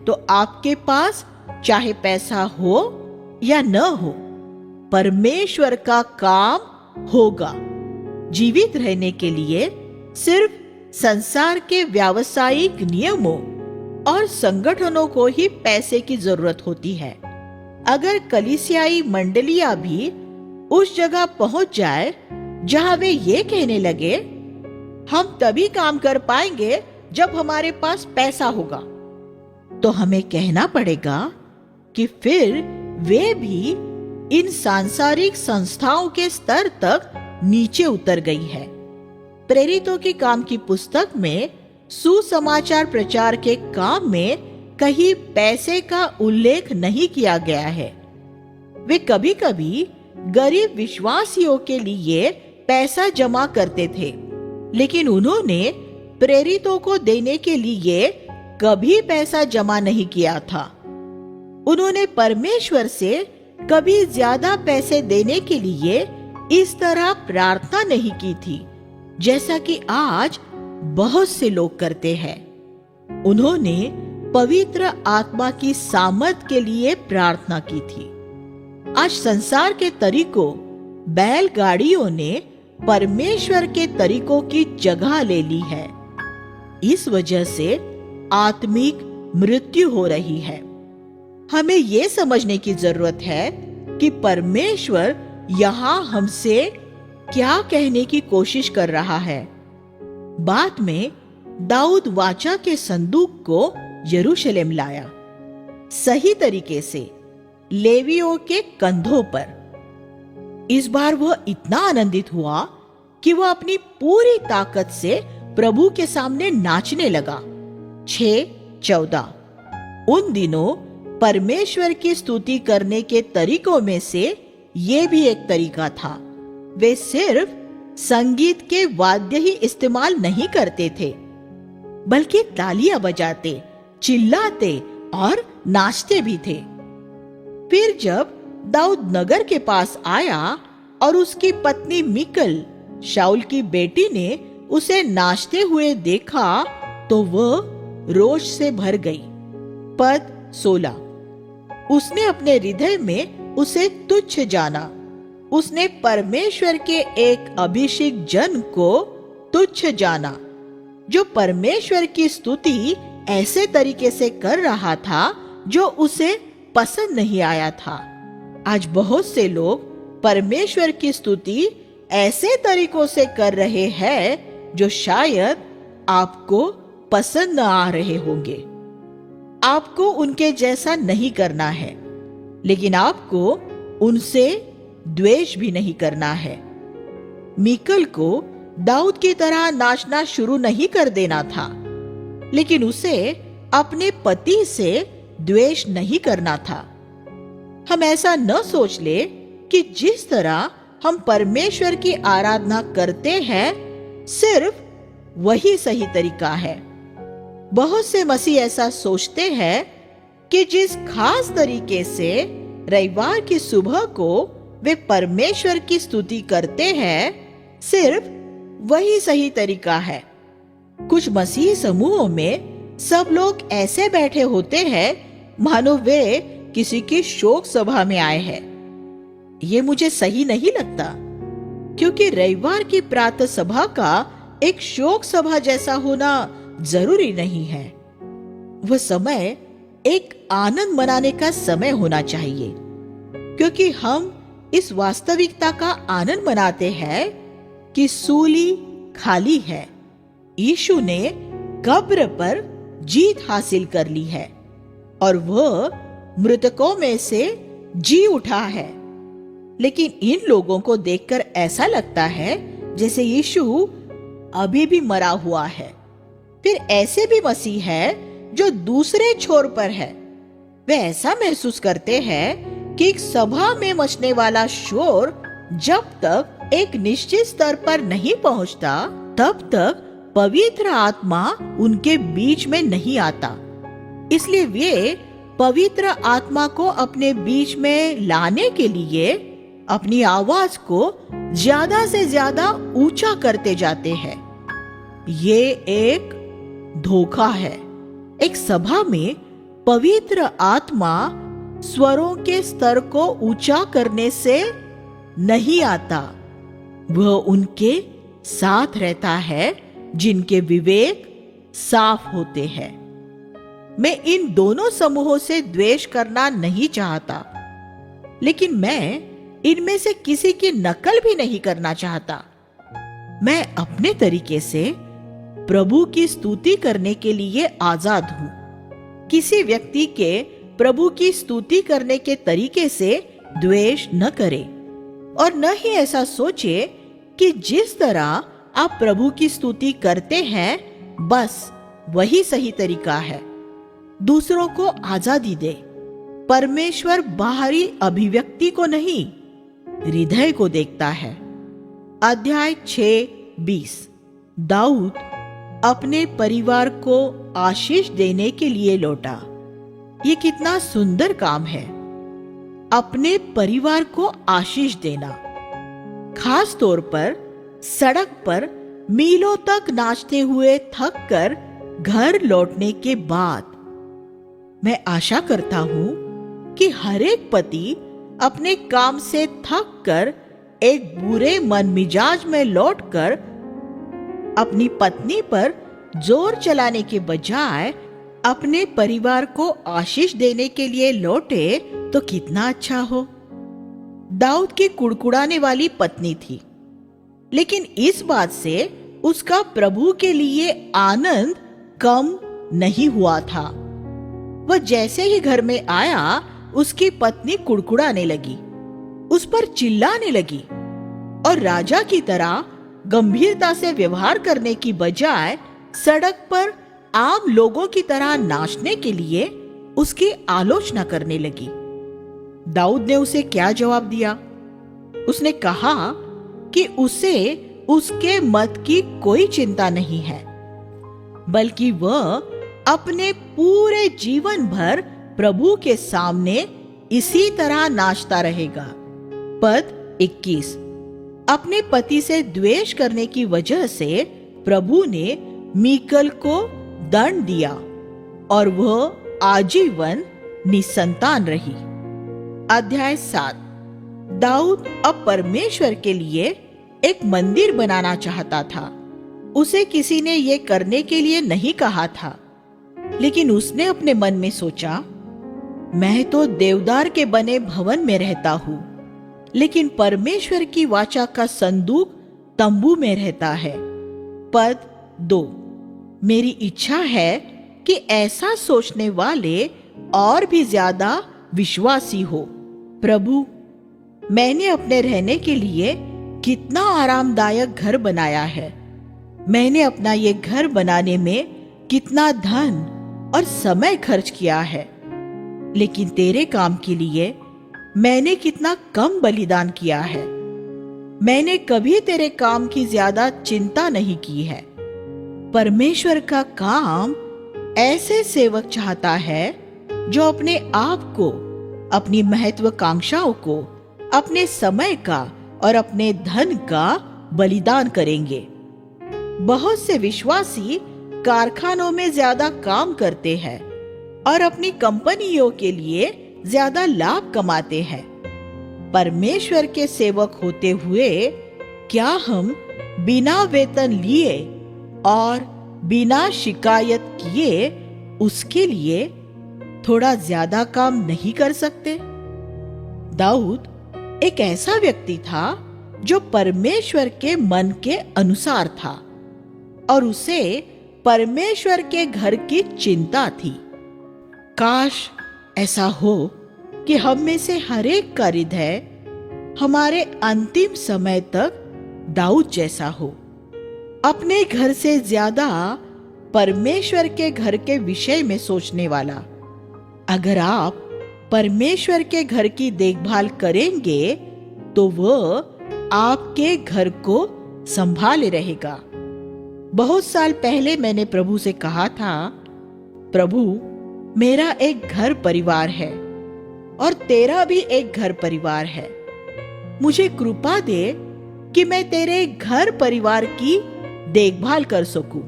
तो आपके पास चाहे पैसा हो या न हो, परमेश्वर का काम होगा। जीवित रहने के लिए सिर्फ संसार के व्यावसायिक नियमों और संगठनों को ही पैसे की जरूरत होती है। अगर कलीसियाई मंडलियां भी उस जगह पहुंच जाए जहां वे ये कहने लगे, हम तभी काम कर पाएंगे जब हमारे पास पैसा होगा, तो हमें कहना पड़ेगा कि फिर वे भी इन सांसारिक संस्थाओं के स्तर तक नीचे उतर गई है। प्रेरितों के काम की पुस्तक में सुसमाचार प्रचार के काम में कहीं पैसे का उल्लेख नहीं किया गया है। वे कभी कभी गरीब विश्वासियों के लिए पैसा जमा करते थे, लेकिन उन्होंने प्रेरितों को देने के लिए कभी पैसा जमा नहीं किया था। उन्होंने परमेश्वर से कभी ज्यादा पैसे देने के लिए इस तरह प्रार्थना नहीं की थी, जैसा कि आज बहुत से लोग करते हैं। उन्होंने पवित्र आत्मा की सामर्थ के लिए प्रार्थना की थी। आज संसार के तरीकों, बैलगाड़ियों ने परमेश्वर के तरीकों की जगह ले ली है। इस वजह से आत्मिक मृत्यु हो रही है। हमें यह समझने की जरूरत है कि परमेश्वर यहाँ हमसे क्या कहने की कोशिश कर रहा है। बाद में दाऊद वाचा के संदूक को यरूशलेम लाया, सही तरीके से लेवियों के कंधों पर। इस बार वह इतना आनंदित हुआ कि वह अपनी पूरी ताकत से प्रभु के सामने नाचने लगा। 6:14। उन दिनों परमेश्वर की स्तुति करने के तरीकों में से यह भी एक तरीका था। वे सिर्फ संगीत के वाद्य ही इस्तेमाल नहीं करते थे, बल्कि तालियां बजाते, चिल्लाते और नाचते भी थे। फिर जब दाऊद नगर के पास आया और उसकी पत्नी मिकल, शाऊल की बेटी, ने उसे नाचते हुए देखा, तो वह रोष से भर गई। पद 16। उसने अपने हृदय में उसे तुच्छ जाना। उसने परमेश्वर के एक अभिषिक्त जन को तुच्छ जाना, जो परमेश्वर की स्तुति ऐसे तरीके से कर रहा था जो उसे पसंद नहीं आया था। आज बहुत से लोग परमेश्वर की स्तुति ऐसे तरीकों से कर रहे हैं जो शायद आपको पसंद न आ रहे होंगे। आपको उनके जैसा नहीं करना है, लेकिन आपको उनसे द्वेष भी नहीं करना है। मीकल को दाऊद की तरह नाचना शुरू नहीं कर देना था, लेकिन उसे अपने पति से द्वेष नहीं करना था। हम ऐसा न सोच ले कि जिस तरह हम परमेश्वर की आराधना करते हैं सिर्फ वही सही तरीका है। बहुत से मसीह ऐसा सोचते हैं कि जिस खास तरीके से रविवार की सुबह को वे परमेश्वर की स्तुति करते हैं, सिर्फ वही सही तरीका है। कुछ मसीही समूहों में सब लोग ऐसे बैठे होते हैं मानो वे किसी की शोक सभा में आए हैं। ये मुझे सही नहीं लगता। क्योंकि रविवार की प्रातः सभा का एक शोक सभा जैसा होना जरूरी नहीं है। वह समय एक आनंद मनाने का समय होना चाहिए, क्योंकि हम इस वास्तविकता का आनंद मनाते हैं कि सूली खाली है। यीशु ने कब्र पर जीत हासिल कर ली है और वह मृतकों में से जी उठा है। लेकिन इन लोगों को देखकर ऐसा लगता है जैसे यीशु अभी भी मरा हुआ है। फिर ऐसे भी मसीह है जो दूसरे छोर पर है। वे ऐसा महसूस करते हैं कि एक सभा में मचने वाला शोर जब तक एक निश्चित स्तर पर नहीं पहुंचता, तब तक पवित्र आत्मा उनके बीच में नहीं आता। इसलिए वे पवित्र आत्मा को अपने बीच में लाने के लिए अपनी आवाज को ज्यादा से ज्यादा ऊंचा करते जाते हैं। ये एक धोखा है। एक सभा में पवित्र आत्मा स्वरों के स्तर को ऊंचा करने से नहीं आता। वह उनके साथ रहता है जिनके विवेक साफ होते हैं। मैं इन दोनों समूहों से द्वेष करना नहीं चाहता, लेकिन मैं इनमें से किसी की नकल भी नहीं करना चाहता। मैं अपने तरीके से प्रभु की स्तुति करने के लिए आजाद हूं। किसी व्यक्ति के प्रभु की स्तुति करने के तरीके से द्वेष न करें और न ही ऐसा सोचे कि जिस तरह आप प्रभु की स्तुति करते हैं बस वही सही तरीका है। दूसरों को आजादी दे। परमेश्वर बाहरी अभिव्यक्ति को नहीं, हृदय को देखता है। अध्याय 6:20। दाऊद अपने परिवार को आशीष देने के लिए लौटा। ये कितना सुंदर काम है, अपने परिवार को आशीष देना। खास तौर पर सड़क पर मीलों तक नाचते हुए थक कर घर लौटने के बाद। मैं आशा करता हूं कि हर एक पति अपने काम से थक कर एक बुरे मन मिजाज में लौटकर अपनी पत्नी पर जोर चलाने के बजाय अपने परिवार को आशीष देने के लिए लौटे तो कितना अच्छा हो। दाऊद की कुड़कुड़ाने वाली पत्नी थी, लेकिन इस बात से उसका प्रभु के लिए आनंद कम नहीं हुआ था। वह जैसे ही घर में आया, उसकी पत्नी कुड़कुड़ाने लगी, उस पर चिल्लाने लगी और राजा की तरह गंभीरता से व्यवहार करने की बजाय सड़क पर आम लोगों की तरह नाचने के लिए उसकी आलोचना करने लगी। दाऊद ने उसे क्या जवाब दिया? उसने कहा कि उसे उसके मत की कोई चिंता नहीं है, बल्कि वह अपने पूरे जीवन भर प्रभु के सामने इसी तरह नाचता रहेगा। पद 21। अपने पति से द्वेष करने की वजह से प्रभु ने मीकल को दंड दिया और वह आजीवन निसंतान रही। अध्याय 7। दाऊद अब परमेश्वर के लिए एक मंदिर बनाना चाहता था। उसे किसी ने यह करने के लिए नहीं कहा था, लेकिन उसने अपने मन में सोचा, मैं तो देवदार के बने भवन में रहता हूं, लेकिन परमेश्वर की वाचा का संदूक तंबू में रहता है। पद 2। मेरी इच्छा है कि ऐसा सोचने वाले और भी ज्यादा विश्वासी हो। प्रभु, मैंने अपने रहने के लिए कितना आरामदायक घर बनाया है। मैंने अपना ये घर बनाने में कितना धन और समय खर्च किया है, लेकिन तेरे काम के लिए मैंने कितना कम बलिदान किया है। मैंने कभी तेरे काम की ज्यादा चिंता नहीं की है। परमेश्वर का काम ऐसे सेवक चाहता है जो अपने आप को, अपनी महत्वाकांक्षाओं को, अपने समय का और अपने धन का बलिदान करेंगे। बहुत से विश्वासी कारखानों में ज्यादा काम करते हैं और अपनी कंपनियों के लिए ज्यादा लाभ कमाते हैं। परमेश्वर के सेवक होते हुए क्या हम बिना वेतन लिए और बिना शिकायत किए उसके लिए थोड़ा ज्यादा काम नहीं कर सकते? दाऊद एक ऐसा व्यक्ति था जो परमेश्वर के मन के अनुसार था और उसे परमेश्वर के घर की चिंता थी। काश ऐसा हो कि हम में से हर एक का हृदय हमारे अंतिम समय तक दाऊद जैसा हो, अपने घर से ज्यादा परमेश्वर के घर के विषय में सोचने वाला। अगर आप परमेश्वर के घर की देखभाल करेंगे तो वह आपके घर को संभाले रहेगा। बहुत साल पहले मैंने प्रभु से कहा था, प्रभु मेरा एक घर परिवार है और तेरा भी एक घर परिवार है। मुझे कृपा दे कि मैं तेरे घर परिवार की देखभाल कर सकूं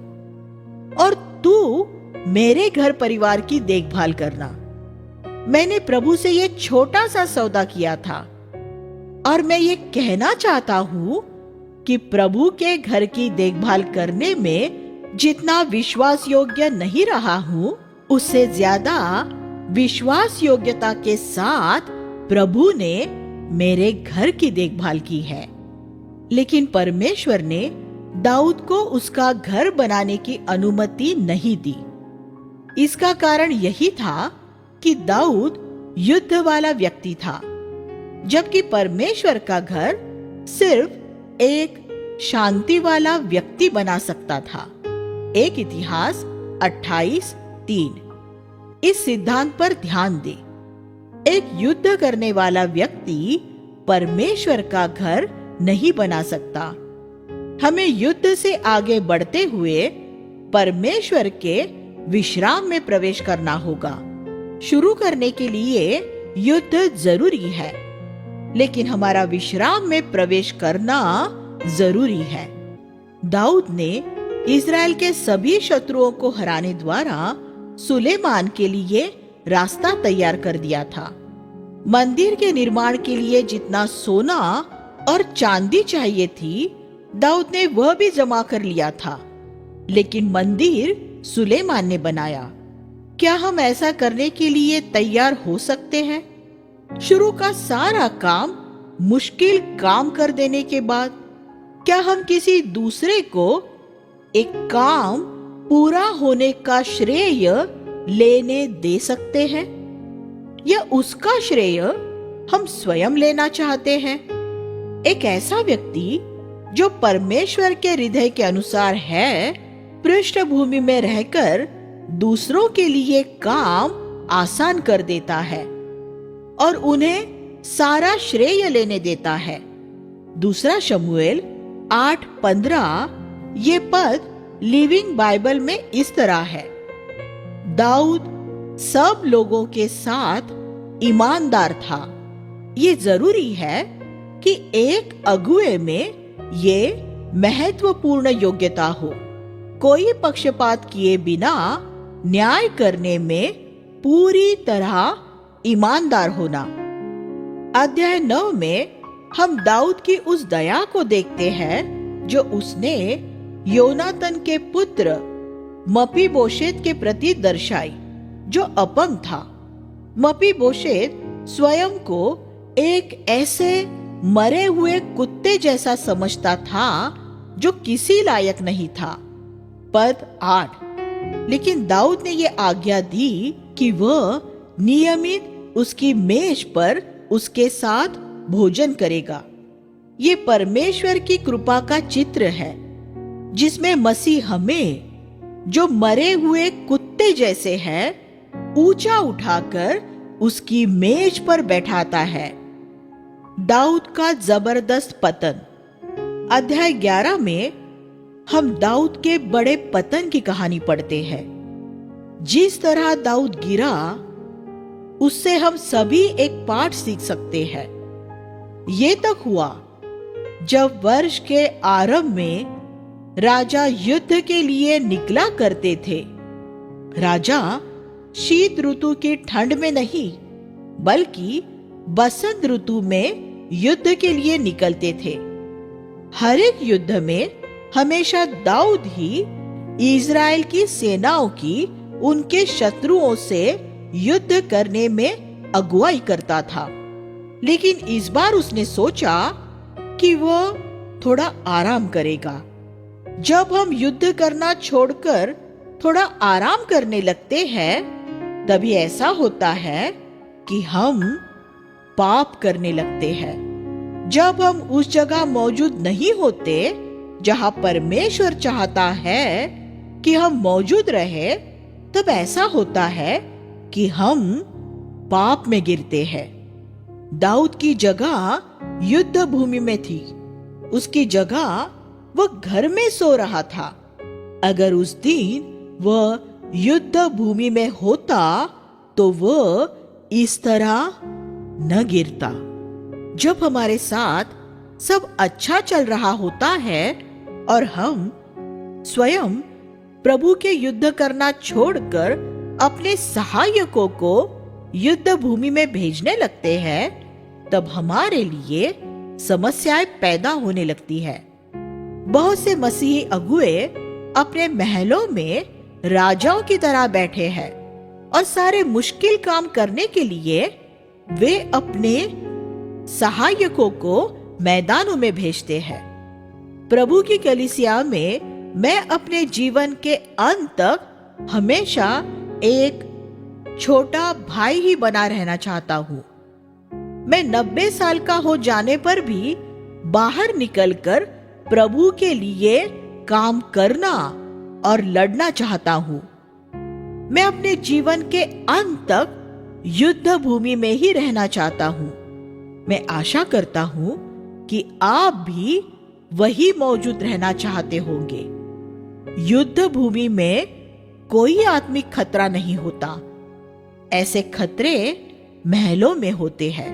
और तू मेरे घर परिवार की देखभाल करना। मैंने प्रभु से ये छोटा सा सौदा किया था और मैं ये कहना चाहता हूं कि प्रभु के घर की देखभाल करने में जितना विश्वास योग्य नहीं रहा हूं, उससे ज्यादा विश्वास योग्यता के साथ प्रभु ने मेरे घर की देखभाल की है। लेकिन परमेश्वर ने दाऊद को उसका घर बनाने की अनुमति नहीं दी। इसका कारण यही था कि दाऊद युद्ध वाला व्यक्ति था, जबकि परमेश्वर का घर सिर्फ एक शांति वाला व्यक्ति बना सकता था। एक इतिहास 28:3। इस सिद्धांत पर ध्यान दे। एक युद्ध करने वाला व्यक्ति परमेश्वर का घर नहीं बना सकता। हमें युद्ध से आगे बढ़ते हुए परमेश्वर के विश्राम में प्रवेश करना होगा। शुरू करने के लिए युद्ध जरूरी है, लेकिन हमारा विश्राम में प्रवेश करना जरूरी है। दाऊद ने इज़राइल के सभी शत्रुओं को हराने द्वारा सुलेमान के लिए रास्ता तैयार कर दिया था। मंदिर के निर्माण के लिए जितना सोना और चांदी चाहिए थी, दाऊद ने वह भी जमा कर लिया था, लेकिन मंदिर सुलेमान ने बनाया। क्या हम ऐसा करने के लिए तैयार हो सकते हैं? शुरू का सारा काम मुश्किल काम कर देने के बाद क्या हम किसी दूसरे को एक काम पूरा होने का श्रेय लेने दे सकते हैं, या उसका श्रेय हम स्वयं लेना चाहते हैं? एक ऐसा व्यक्ति जो परमेश्वर के हृदय के अनुसार है, पृष्ठभूमि में रहकर दूसरों के लिए काम आसान कर देता है और उन्हें सारा श्रेय लेने देता है। दूसरा शमूएल 8:15। ये पद लिविंग बाइबल में इस तरह है, दाऊद सब लोगों के साथ ईमानदार था। ये जरूरी है कि एक अगुए में ये महत्वपूर्ण योग्यता हो, कोई पक्षपात किए बिना न्याय करने में पूरी तरह ईमानदार होना। अध्याय 9 में हम दाऊद की उस दया को देखते हैं जो उसने योनातन के पुत्र मपीबोशेत के प्रति दर्शाई, जो अपंग था। मपीबोशेत स्वयं को एक ऐसे मरे हुए कुत्ते जैसा समझता था जो किसी लायक नहीं था। पद 8। लेकिन दाऊद ने यह आज्ञा दी कि वह नियमित उसकी मेज पर उसके साथ भोजन करेगा। ये परमेश्वर की कृपा का चित्र है, जिसमें मसीह हमें, जो मरे हुए कुत्ते जैसे है, ऊंचा उठाकर उसकी मेज पर बैठाता है। दाऊद का जबरदस्त पतन। अध्याय 11 में हम दाऊद के बड़े पतन की कहानी पढ़ते हैं। जिस तरह दाऊद गिरा, उससे हम सभी एक पाठ सीख सकते हैं। ये तक हुआ जब वर्ष के आरंभ में राजा युद्ध के लिए निकला करते थे। राजा शीत ऋतु की ठंड में नहीं, बल्कि बसंत ऋतु में युद्ध के लिए निकलते थे। हर एक युद्ध में हमेशा दाऊद ही इज़राइल की सेनाओं की उनके शत्रुओं से युद्ध करने में अगुवाई करता था। लेकिन इस बार उसने सोचा कि वह थोड़ा आराम करेगा। जब हम युद्ध करना छोड़कर थोड़ा आराम करने लगते हैं, तभी ऐसा होता है कि हम पाप करने लगते हैं। जब हम उस जगह मौजूद नहीं होते जहां परमेश्वर चाहता है कि हम मौजूद रहे, तब ऐसा होता है कि हम पाप में गिरते हैं। दाऊद की जगह युद्ध भूमि में थी। उसकी जगह वह घर में सो रहा था। अगर उस दिन वह युद्ध भूमि में होता तो वह इस तरह न गिरता। जब हमारे साथ सब अच्छा चल रहा होता है और हम स्वयं प्रभु के युद्ध करना छोड़कर अपने सहायकों को युद्ध भूमि में भेजने लगते हैं, तब हमारे लिए समस्याएं पैदा होने लगती है। बहुत से मसीही अगुए अपने महलों में राजाओं की तरह बैठे हैं और सारे मुश्किल काम करने के लिए वे अपने सहायकों को मैदानों में भेजते हैं। प्रभु की कलीसिया में मैं अपने जीवन के अंत तक हमेशा एक छोटा भाई ही बना रहना चाहता हूँ। मैं 90 साल का हो जाने पर भी बाहर निकलकर प्रभु के लिए काम करना और लड़ना चाहता हूँ। मैं अपने जीवन के अंत तक युद्ध भूमि में ही रहना चाहता हूँ। मैं आशा करता हूँ कि आप भी वही मौजूद रहना चाहते होंगे। युद्ध भूमि में कोई आत्मिक खतरा नहीं होता। ऐसे खतरे महलों में होते हैं।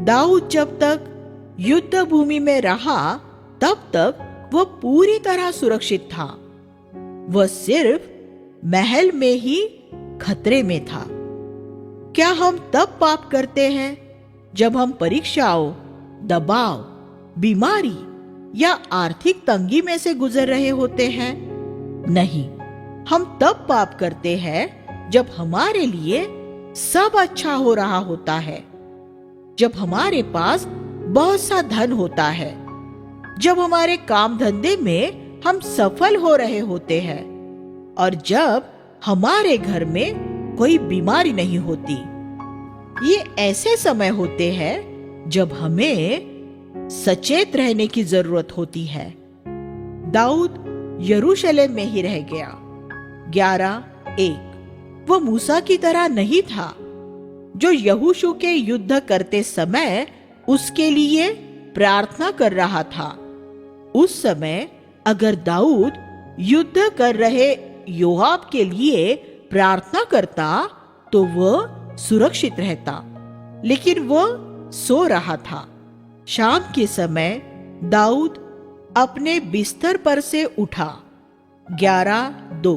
दाऊद जब तक युद्ध भूमि में रहा, तब तक वह पूरी तरह सुरक्षित था। वह सिर्फ महल में ही खतरे में था। क्या हम तब पाप करते हैं जब हम परीक्षाओं, दबाव, बीमारी या आर्थिक तंगी में से गुजर रहे होते हैं? नहीं, हम तब पाप करते हैं जब हमारे लिए सब अच्छा हो रहा होता है, जब हमारे पास बहुत सा धन होता है, जब हमारे काम धंधे में हम सफल हो रहे होते हैं और जब हमारे घर में कोई बीमारी नहीं होती। ये ऐसे समय होते हैं जब हमें सचेत रहने की जरूरत होती है। दाऊद यरूशलेम में ही रह गया। 11:1 वह मूसा की तरह नहीं था, जो यहोशू के युद्ध करते समय उसके लिए प्रार्थना कर रहा था। उस समय अगर दाऊद युद्ध कर रहे योआब के लिए प्रार्थना करता तो वह सुरक्षित रहता, लेकिन वह सो रहा था। शाम के समय दाऊद अपने बिस्तर पर से उठा। 11:2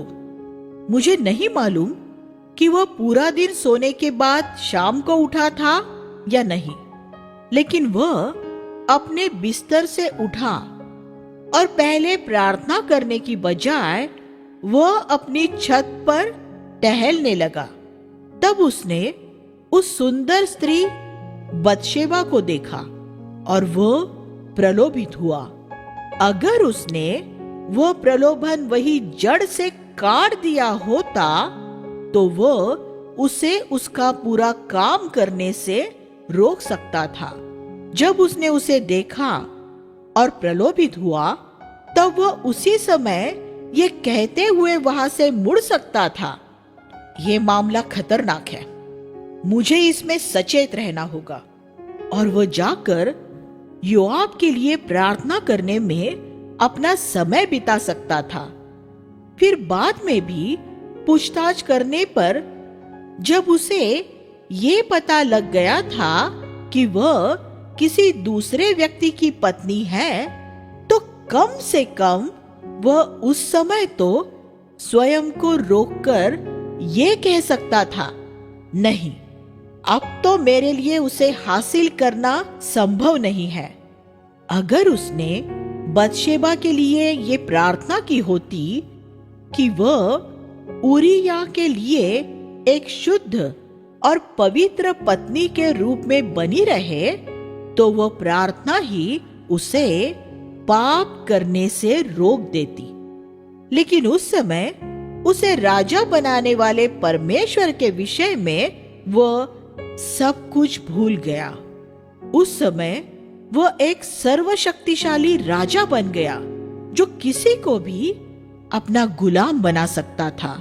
मुझे नहीं मालूम कि वह पूरा दिन सोने के बाद शाम को उठा था या नहीं, लेकिन वह अपने बिस्तर से उठा और पहले प्रार्थना करने की बजाय वह अपनी छत पर टहलने लगा। तब उसने उस सुंदर स्त्री बतशेबा को देखा और वह प्रलोभित हुआ। अगर उसने वह प्रलोभन वही जड़ से काट दिया होता तो वह उसे उसका पूरा काम करने से रोक सकता था। जब उसने उसे देखा और प्रलोभित हुआ, तब वह उसी समय ये कहते हुए वहां से मुड़ सकता था, ये मामला खतरनाक है, मुझे इसमें सचेत रहना होगा। और वह जाकर योआब के लिए प्रार्थना करने में अपना समय बिता सकता था। फिर बाद में भी पूछताछ करने पर जब उसे ये पता लग गया था कि वह किसी दूसरे व्यक्ति की पत्नी है, तो कम से कम वह उस समय तो स्वयं को रोककर ये कह सकता था, नहीं, अब तो मेरे लिए उसे हासिल करना संभव नहीं है। अगर उसने बतशेबा के लिए ये प्रार्थना की होती कि वह उरिया के लिए एक शुद्ध और पवित्र पत्नी के रूप में बनी रहे, तो वह प्रार्थना ही उसे पाप करने से रोक देती। लेकिन उस समय उसे राजा बनाने वाले परमेश्वर के विषय में वह सब कुछ भूल गया। उस समय वह एक सर्वशक्तिशाली राजा बन गया जो किसी को भी अपना गुलाम बना सकता था।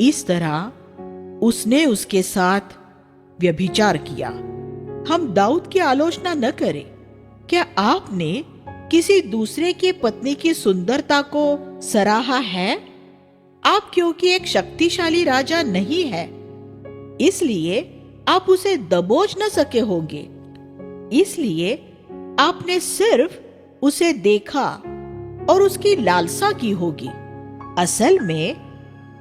इस तरह उसने उसके साथ व्यभिचार किया। हम दाऊद की आलोचना न करें। क्या आपने किसी दूसरे की पत्नी की सुंदरता को सराहा है? आप क्योंकि एक शक्तिशाली राजा नहीं है, इसलिए आप उसे दबोच न सके होंगे। इसलिए आपने सिर्फ उसे देखा और उसकी लालसा की होगी। असल में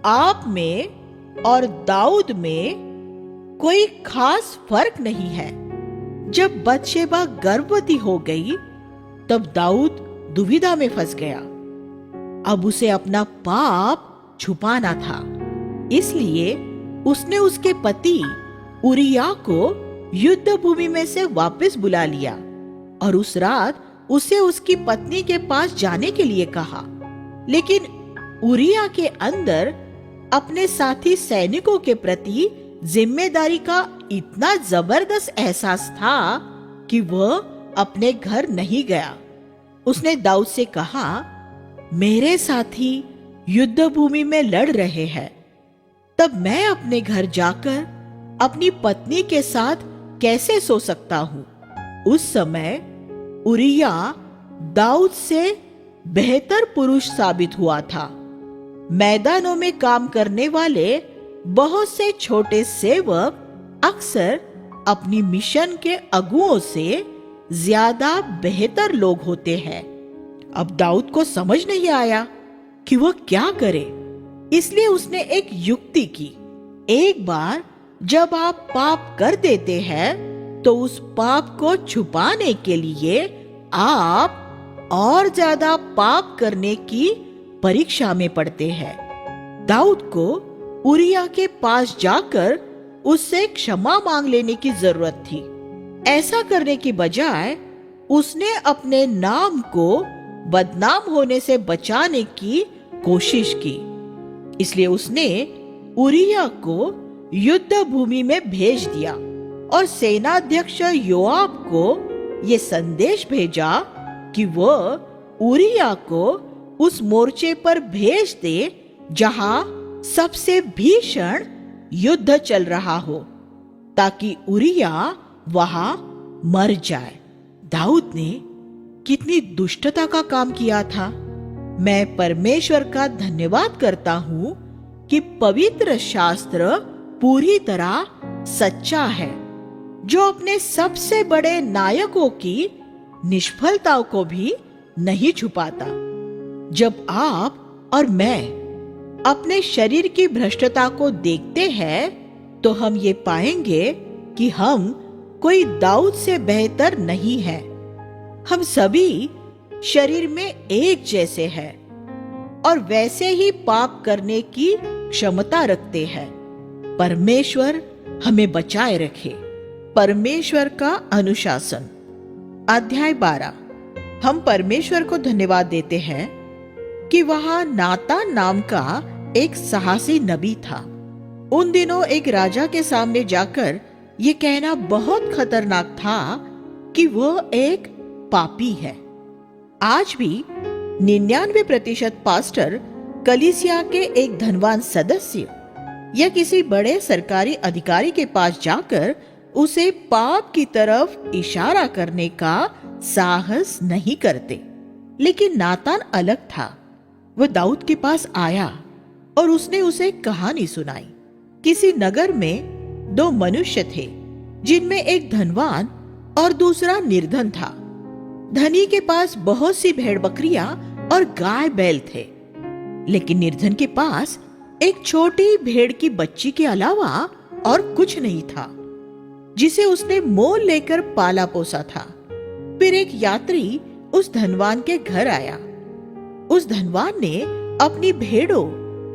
आप में और दाऊद में कोई खास फर्क नहीं है। जब बतशेबा गर्भवती हो गई, तब दाऊद दुविधा में फंस गया। अब उसे अपना पाप छुपाना था, इसलिए उसने उसके पति उरिया को युद्ध भूमि में से वापस बुला लिया और उस रात उसे उसकी पत्नी के पास जाने के लिए कहा। लेकिन उरिया के अंदर अपने साथी सैनिकों के प्रति जिम्मेदारी का इतना जबरदस्त एहसास था कि वह अपने घर नहीं गया। उसने दाऊद से कहा, मेरे साथी युद्ध भूमि में लड़ रहे हैं, तब मैं अपने घर जाकर अपनी पत्नी के साथ कैसे सो सकता हूं? उस समय उरिया दाऊद से बेहतर पुरुष साबित हुआ था। मैदानों में काम करने वाले बहुत से छोटे सेवक अक्सर अपनी मिशन के अगुओं से ज्यादा बेहतर लोग होते हैं। अब दाऊद को समझ नहीं आया कि वह क्या करे, इसलिए उसने एक युक्ति की। एक बार जब आप पाप कर देते हैं, तो उस पाप को छुपाने के लिए आप और ज्यादा पाप करने की परीक्षा में पड़ते हैं। दाऊद को उरिया के पास जाकर उससे क्षमा मांग लेने की जरूरत थी। ऐसा करने की बजाय उसने अपने नाम को बदनाम होने से बचाने की कोशिश की। इसलिए उसने उरिया को युद्ध भूमि में भेज दिया और सेनाध्यक्ष योआब को यह संदेश भेजा कि वह उरिया को उस मोर्चे पर भेज दे जहां सबसे भीषण युद्ध चल रहा हो, ताकि उरिया वहां मर जाए। दाऊद ने कितनी दुष्टता का काम किया था। मैं परमेश्वर का धन्यवाद करता हूं कि पवित्र शास्त्र पूरी तरह सच्चा है, जो अपने सबसे बड़े नायकों की निष्फलताओं को भी नहीं छुपाता। जब आप और मैं अपने शरीर की भ्रष्टता को देखते हैं, तो हम ये पाएंगे कि हम कोई दाऊद से बेहतर नहीं है। हम सभी शरीर में एक जैसे हैं और वैसे ही पाप करने की क्षमता रखते हैं। परमेश्वर हमें बचाए रखे। परमेश्वर का अनुशासन। अध्याय 12। हम परमेश्वर को धन्यवाद देते हैं कि वहां नातान नाम का एक साहसी नबी था। उन दिनों एक राजा के सामने जाकर ये कहना बहुत खतरनाक था कि वह एक पापी है। आज भी 99% पास्टर कलीसिया के एक धनवान सदस्य या किसी बड़े सरकारी अधिकारी के पास जाकर उसे पाप की तरफ इशारा करने का साहस नहीं करते। लेकिन नातान अलग था। वह दाऊद के पास आया और उसने उसे कहानी सुनाई। किसी नगर में 2 मनुष्य थे, जिनमें एक धनवान और दूसरा निर्धन था। धनी के पास बहुत सी भेड़ बकरियां और गाय बैल थे, लेकिन निर्धन के पास एक छोटी भेड़ की बच्ची के अलावा और कुछ नहीं था, जिसे उसने मोल लेकर पाला पोसा था। फिर एक यात्री उस धनवान के घर आया। उस धनवान ने अपनी भेड़ों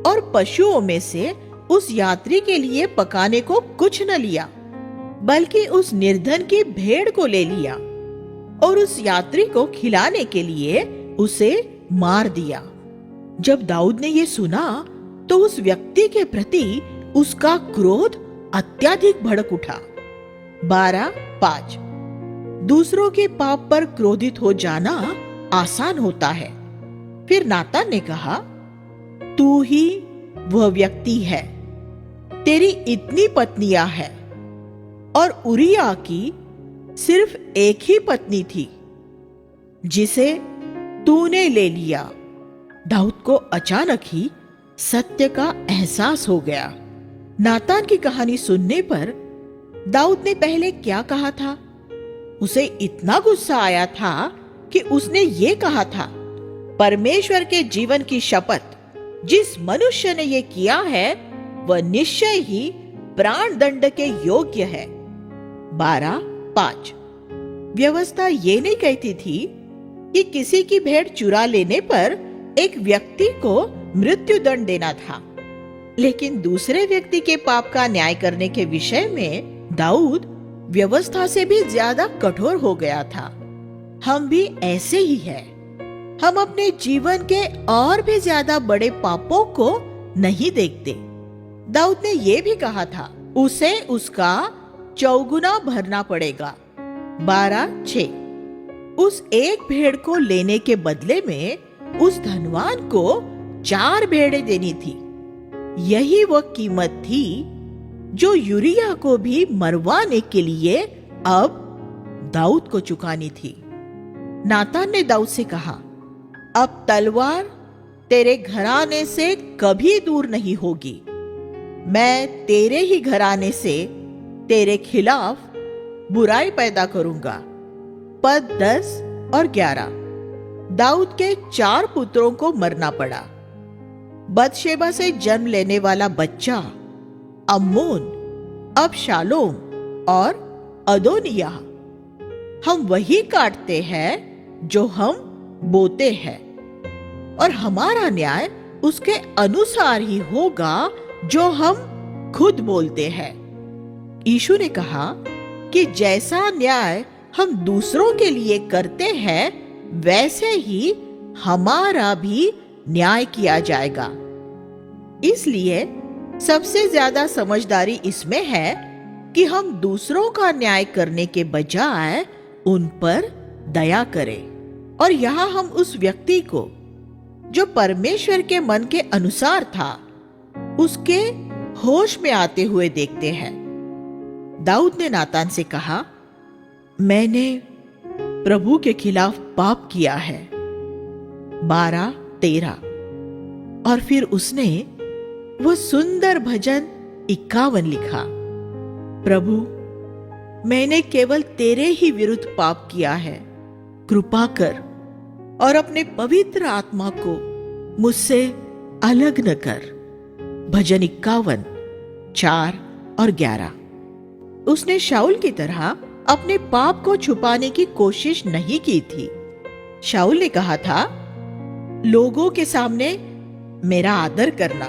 और पशुओं में से उस यात्री के लिए पकाने को कुछ न लिया, बल्कि उस निर्धन की भेड़ को ले लिया और उस यात्री को खिलाने के लिए उसे मार दिया। जब दाऊद ने यह सुना तो उस व्यक्ति के प्रति उसका क्रोध अत्यधिक भड़क उठा। 12:5 दूसरों के पाप पर क्रोधित हो जाना आसान होता है। फिर नातान ने कहा, तू ही वह व्यक्ति है। तेरी इतनी पत्नियां हैं और उरिया की सिर्फ एक ही पत्नी थी जिसे तूने ले लिया। दाऊद को अचानक ही सत्य का एहसास हो गया। नातान की कहानी सुनने पर दाऊद ने पहले क्या कहा था? उसे इतना गुस्सा आया था कि उसने ये कहा था, परमेश्वर के जीवन की शपथ, जिस मनुष्य ने ये किया है वह निश्चय ही प्राण दंड के योग्य है। 12:5 व्यवस्था ये नहीं कहती थी कि किसी की भेड़ चुरा लेने पर एक व्यक्ति को मृत्यु दंड देना था, लेकिन दूसरे व्यक्ति के पाप का न्याय करने के विषय में दाऊद व्यवस्था से भी ज्यादा कठोर हो गया था। हम भी ऐसे ही हैं। हम अपने जीवन के और भी ज्यादा बड़े पापों को नहीं देखते। दाऊद ने यह भी कहा था, उसे उसका चौगुना भरना पड़ेगा। 12:6 उस एक भेड़ को लेने के बदले में उस धनवान को 4 भेड़ें देनी थी। यही वह कीमत थी जो यूरिया को भी मरवाने के लिए अब दाऊद को चुकानी थी। नातान ने दाऊद से कहा, अब तलवार तेरे घराने से कभी दूर नहीं होगी। मैं तेरे ही घराने से तेरे खिलाफ बुराई पैदा करूंगा। पद 10 और 11 दाऊद के 4 पुत्रों को मरना पड़ा। बतशेबा से जन्म लेने वाला बच्चा अम्मोन, अबशालोम और अदोनिय्याह। हम वही काटते हैं जो हम बोते हैं, और हमारा न्याय उसके अनुसार ही होगा जो हम खुद बोलते हैं। यीशु ने कहा कि जैसा न्याय हम दूसरों के लिए करते हैं वैसे ही हमारा भी न्याय किया जाएगा। इसलिए सबसे ज्यादा समझदारी इसमें है कि हम दूसरों का न्याय करने के बजाय उन पर दया करें। और यहाँ हम उस व्यक्ति को जो परमेश्वर के मन के अनुसार था उसके होश में आते हुए देखते हैं। दाऊद ने नातान से कहा, मैंने प्रभु के खिलाफ पाप किया है। 12:13 और फिर उसने वह सुंदर भजन 51 लिखा, प्रभु मैंने केवल तेरे ही विरुद्ध पाप किया है, कृपा कर और अपने पवित्र आत्मा को मुझसे अलग न कर। भजन 51 4 और 11। उसने शाऊल की तरह अपने पाप को छुपाने की कोशिश नहीं की थी। शाऊल ने कहा था, लोगों के सामने मेरा आदर करना,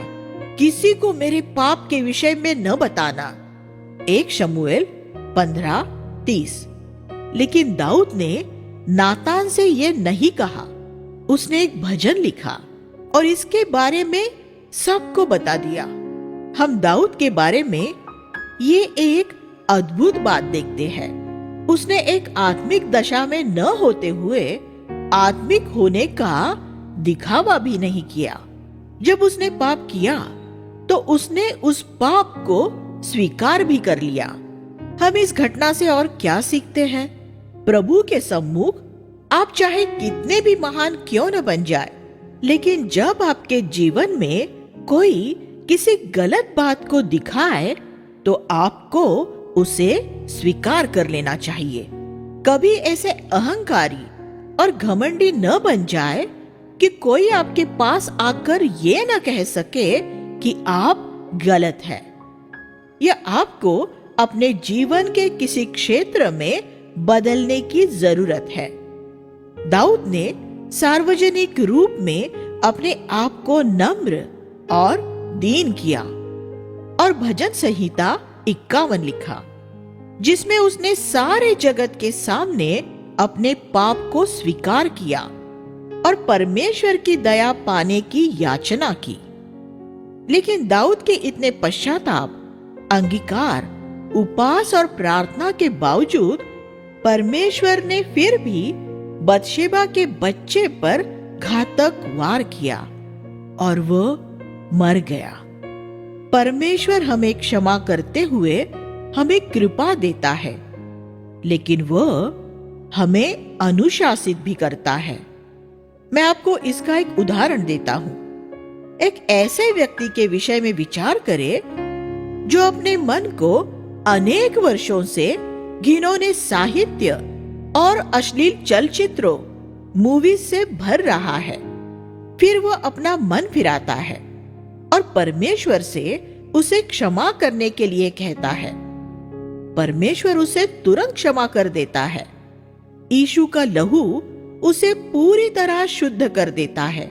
किसी को मेरे पाप के विषय में न बताना। 1 शमूएल 15:30। लेकिन दाऊद ने नातान से यह नहीं कहा। उसने एक भजन लिखा और इसके बारे में सबको बता दिया। हम दाऊद के बारे में ये एक अद्भुत बात देखते हैं। उसने एक आत्मिक दशा में न होते हुए आत्मिक होने का दिखावा भी नहीं किया। जब उसने पाप किया तो उसने उस पाप को स्वीकार भी कर लिया। हम इस घटना से और क्या सीखते हैं? प्रभु के सम्मुख आप चाहे कितने भी महान क्यों न बन जाए, लेकिन जब आपके जीवन में कोई किसी गलत बात को दिखाए तो आपको उसे स्वीकार कर लेना चाहिए। कभी ऐसे अहंकारी और घमंडी न बन जाए कि कोई आपके पास आकर ये न कह सके कि आप गलत हैं, या आपको अपने जीवन के किसी क्षेत्र में बदलने की जरूरत है। दाऊद ने सार्वजनिक रूप में अपने आप को नम्र और दीन किया और भजन संहिता 51 लिखा, जिसमें उसने सारे जगत के सामने अपने पाप को स्वीकार किया और परमेश्वर की दया पाने की याचना की। लेकिन दाऊद के इतने पश्चाताप, अंगीकार, उपवास और प्रार्थना के बावजूद परमेश्वर ने फिर भी बतशेबा के बच्चे पर घातक वार किया और वह मर गया। परमेश्वर हमें क्षमा करते हुए हमें कृपा देता है, लेकिन वह हमें अनुशासित भी करता है। मैं आपको इसका एक उदाहरण देता हूं। एक ऐसे व्यक्ति के विषय में विचार करें जो अपने मन को अनेक वर्षों से घिनौने साहित्य और अश्लील चलचित्रों, मूवीज से भर रहा है। फिर वह अपना मन फिराता है और परमेश्वर से उसे क्षमा करने के लिए कहता है। परमेश्वर उसे तुरंत क्षमा कर देता है। यीशु का लहू उसे पूरी तरह शुद्ध कर देता है।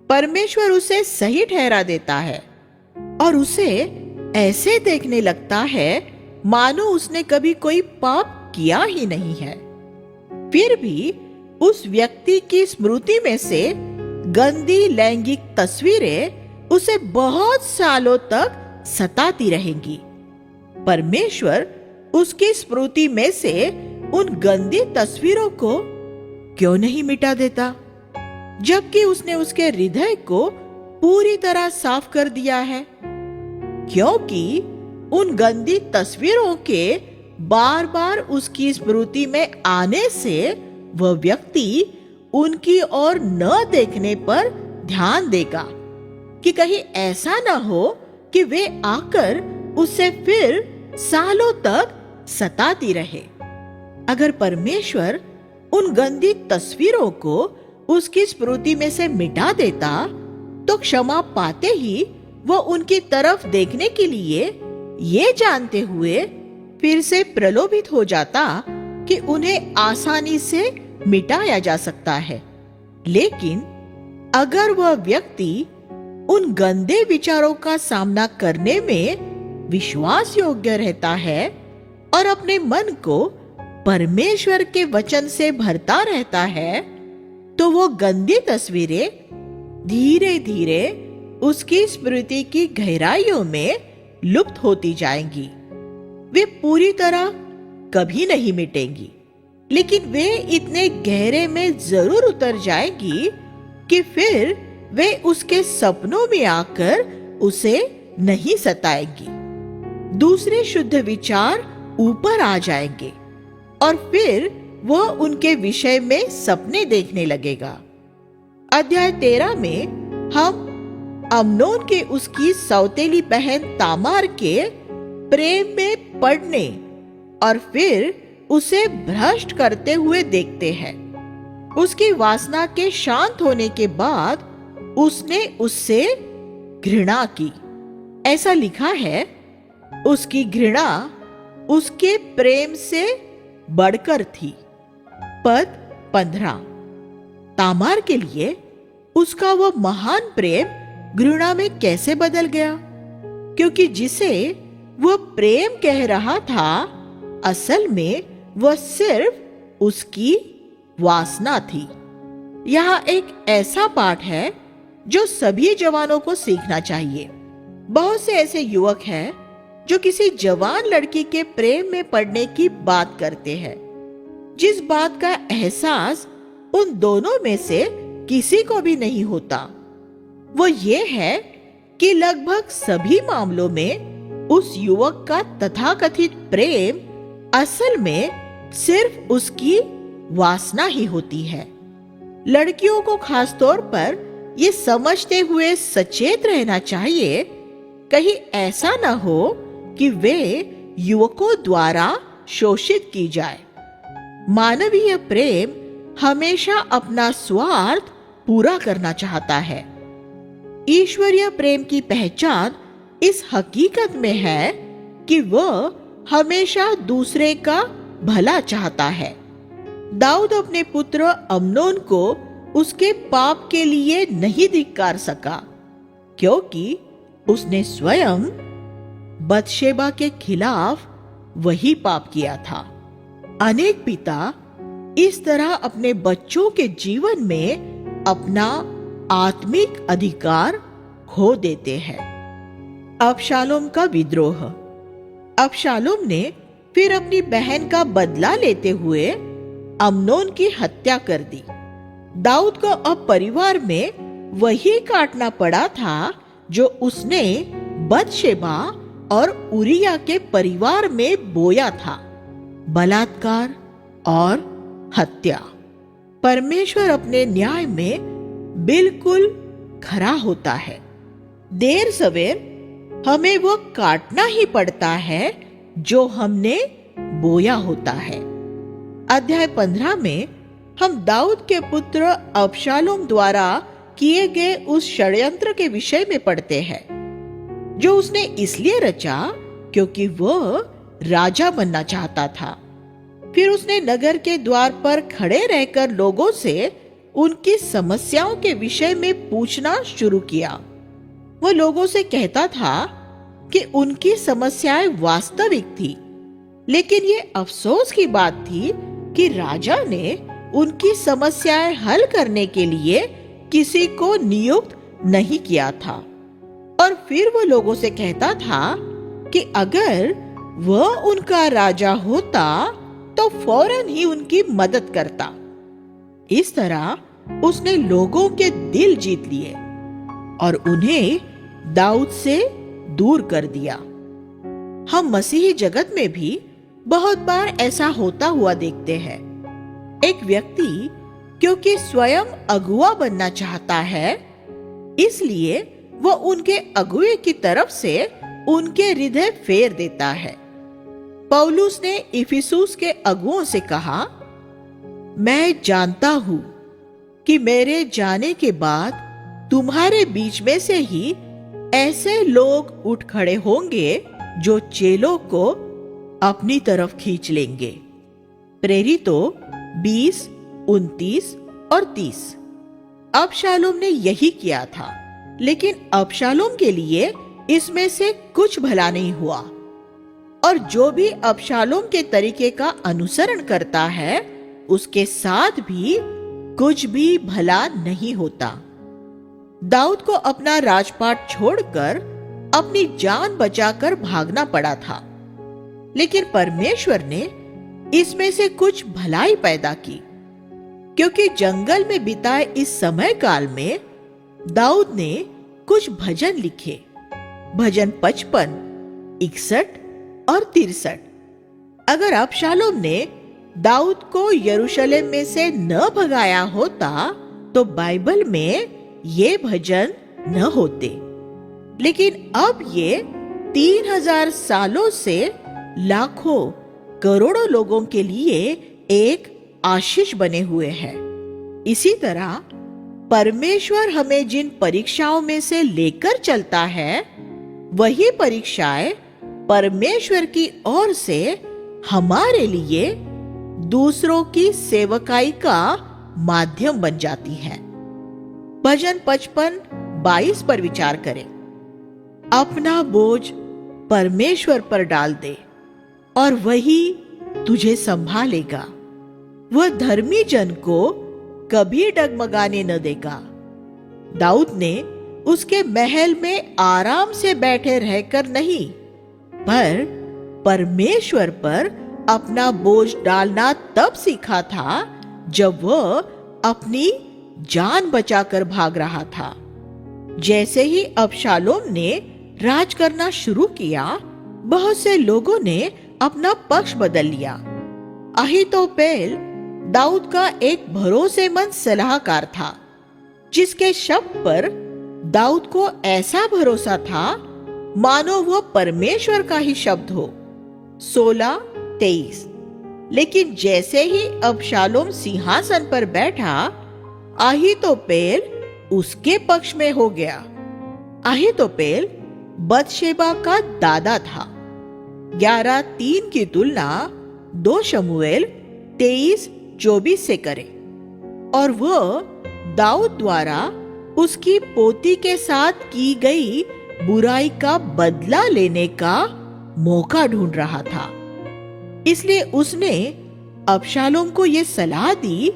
परमेश्वर उसे सही ठहरा देता है और उसे ऐसे देखने लगता है मानो उसने कभी कोई पाप किया ही नहीं है। फिर भी उस व्यक्ति की स्मृति में से गंदी लैंगिक तस्वीरें उसे बहुत सालों तक सताती रहेंगी। परमेश्वर उसकी स्मृति में से उन गंदी तस्वीरों को क्यों नहीं मिटा देता, जबकि उसने उसके हृदय को पूरी तरह साफ कर दिया है? क्योंकि उन गंदी तस्वीरों के बार बार उसकी स्मृति में आने से वह व्यक्ति उनकी ओर न देखने पर ध्यान देगा कि कहीं ऐसा ना हो कि वे आकर उसे फिर सालों तक सताती रहे। अगर परमेश्वर उन गंदी तस्वीरों को उसकी स्मृति में से मिटा देता तो क्षमा पाते ही वो उनकी तरफ देखने के लिए ये जानते हुए फिर से प्रलोभित हो जाता कि उन्हें आसानी से मिटाया जा सकता है। लेकिन अगर वह व्यक्ति उन गंदे विचारों का सामना करने में विश्वास योग्य रहता है और अपने मन को परमेश्वर के वचन से भरता रहता है, तो वो गंदी तस्वीरें धीरे धीरे उसकी स्मृति की गहराइयों में लुप्त होती जाएंगी। वे पूरी तरह कभी नहीं मिटेंगी, लेकिन वे इतने गहरे में जरूर उतर जाएंगी कि फिर वे उसके सपनों में आकर उसे नहीं सताएंगी। दूसरे शुद्ध विचार ऊपर आ जाएंगे और फिर वह उनके विषय में सपने देखने लगेगा। अध्याय 13 में हम अम्नोन के उसकी सौतेली बहन तामार के प्रेम में पड़ने और फिर उसे भ्रष्ट करते हुए देखते हैं। उसकी वासना के शांत होने के बाद उसने उससे घृणा की। ऐसा लिखा है, उसकी घृणा उसके प्रेम से बढ़कर थी। पद 15। तामार के लिए उसका वह महान प्रेम घृणा में कैसे बदल गया? क्योंकि जिसे वह प्रेम कह रहा था, असल में वह सिर्फ उसकी वासना थी। यहाँ एक ऐसा पाठ है जो सभी जवानों को सीखना चाहिए। बहुत से ऐसे युवक हैं जो किसी जवान लड़की के प्रेम में पड़ने की बात करते हैं, जिस बात का एहसास उन दोनों में से किसी को भी नहीं होता। वो ये है कि लगभग सभी मामलों में उस युवक का तथाकथित प्रेम असल में सिर्फ उसकी वासना ही होती है। लड़कियों को खासतौर पर ये समझते हुए सचेत रहना चाहिए, कहीं ऐसा ना हो कि वे युवकों द्वारा शोषित की जाए। मानवीय प्रेम हमेशा अपना स्वार्थ पूरा करना चाहता है। ईश्वरीय प्रेम की पहचान इस हकीकत में है कि वह हमेशा दूसरे का भला चाहता है। दाऊद अपने पुत्र अम्नोन को उसके पाप के लिए नहीं धिक्कार सका, क्योंकि उसने स्वयं बतशेबा के खिलाफ वही पाप किया था। अनेक पिता इस तरह अपने बच्चों के जीवन में अपना आत्मिक अधिकार खो देते हैं। अबशालोम का विद्रोह। अबशालोम ने फिर अपनी बहन का बदला लेते हुए अम्नोन की हत्या कर दी। दाऊद को अब परिवार में वही काटना पड़ा था जो उसने बतशेबा और उरिया के परिवार में बोया था, बलात्कार और हत्या। परमेश्वर अपने न्याय में बिल्कुल खरा होता है। देर सवेर हमें वो काटना ही पड़ता है जो हमने बोया होता है। अध्याय 15 में हम दाऊद के पुत्र अबशालोम द्वारा किए गए उस षड्यंत्र के विषय में पढ़ते हैं, जो उसने इसलिए रचा क्योंकि वह राजा बनना चाहता था। फिर उसने नगर के द्वार पर खड़े रहकर लोगों से उनकी समस्याओं के विषय में पूछना शुरू किया। वह लोगों से कहता था कि उनकी समस्याएं वास्तविक थी, लेकिन ये अफसोस की बात थी कि राजा ने उनकी समस्याएं हल करने के लिए किसी को नियुक्त नहीं किया था। और फिर वो लोगों से कहता था कि अगर वह उनका राजा होता तो फौरन ही उनकी मदद करता। इस तरह उसने लोगों के दिल जीत लिए और उन्हें दाऊद से दूर कर दिया। हम मसीही जगत में भी बहुत बार ऐसा होता हुआ देखते हैं। एक व्यक्ति क्योंकि स्वयं अगुआ बनना चाहता है, इसलिए वह उनके अगुए की तरफ से उनके हृदय फेर देता है। पौलुस ने इफिसुस के अगुओं से कहा, मैं जानता हूं कि मेरे जाने के बाद तुम्हारे बीच में से ही ऐसे लोग उठ खड़े होंगे जो चेलों को अपनी तरफ खींच लेंगे। प्रेरितों 20, 29 और 30। अबशालोम ने यही किया था, लेकिन अबशालोम के लिए इसमें से कुछ भला नहीं हुआ, और जो भी अबशालोम के तरीके का अनुसरण करता है उसके साथ भी कुछ भी भला नहीं होता। दाऊद को अपना राजपाट छोड़कर अपनी जान बचाकर भागना पड़ा था, लेकिन परमेश्वर ने इसमें से कुछ भलाई पैदा की, क्योंकि जंगल में बिताए इस समय काल में दाऊद ने कुछ भजन लिखे। भजन 55, 61 और 63। अगर अबशालोम ने दाऊद को यरूशलेम में से न भगाया होता तो बाइबल में ये भजन न होते, लेकिन अब ये 3000 सालों से लाखों करोड़ों लोगों के लिए एक आशीष बने हुए हैं। इसी तरह परमेश्वर हमें जिन परीक्षाओं में से लेकर चलता है, वही परीक्षाएं परमेश्वर की ओर से हमारे लिए दूसरों की सेवकाई का माध्यम बन जाती है। भजन 55, 22 पर विचार करें। अपना बोझ परमेश्वर पर डाल दे और वही तुझे संभालेगा। वह धर्मी जन को कभी डगमगाने न देगा। दाऊद ने उसके महल में आराम से बैठे रहकर नहीं, पर परमेश्वर पर अपना बोझ डालना तब सीखा था जब वह अपनी जान बचाकर भाग रहा था। जैसे ही अबशालोम ने राज करना शुरू किया, बहुत से लोगों ने अपना पक्ष बदल लिया। अहीतोपेल दाऊद का एक भरोसेमंद सलाहकार था, जिसके शब्द पर दाऊद को ऐसा भरोसा था मानो वह परमेश्वर का ही शब्द हो। 16:23। लेकिन जैसे ही अबशालोम सिंहासन पर बैठा, अहीतोपेल उसके पक्ष में हो गया। अहीतोपेल बतशेबा का दादा था। 11:3 की तुलना 2 शमूएल 24 से करे, और वह दाऊद द्वारा उसकी पोती के साथ की गई बुराई का बदला लेने का मौका ढूंढ रहा था। इसलिए उसने अबशालोम को यह सलाह दी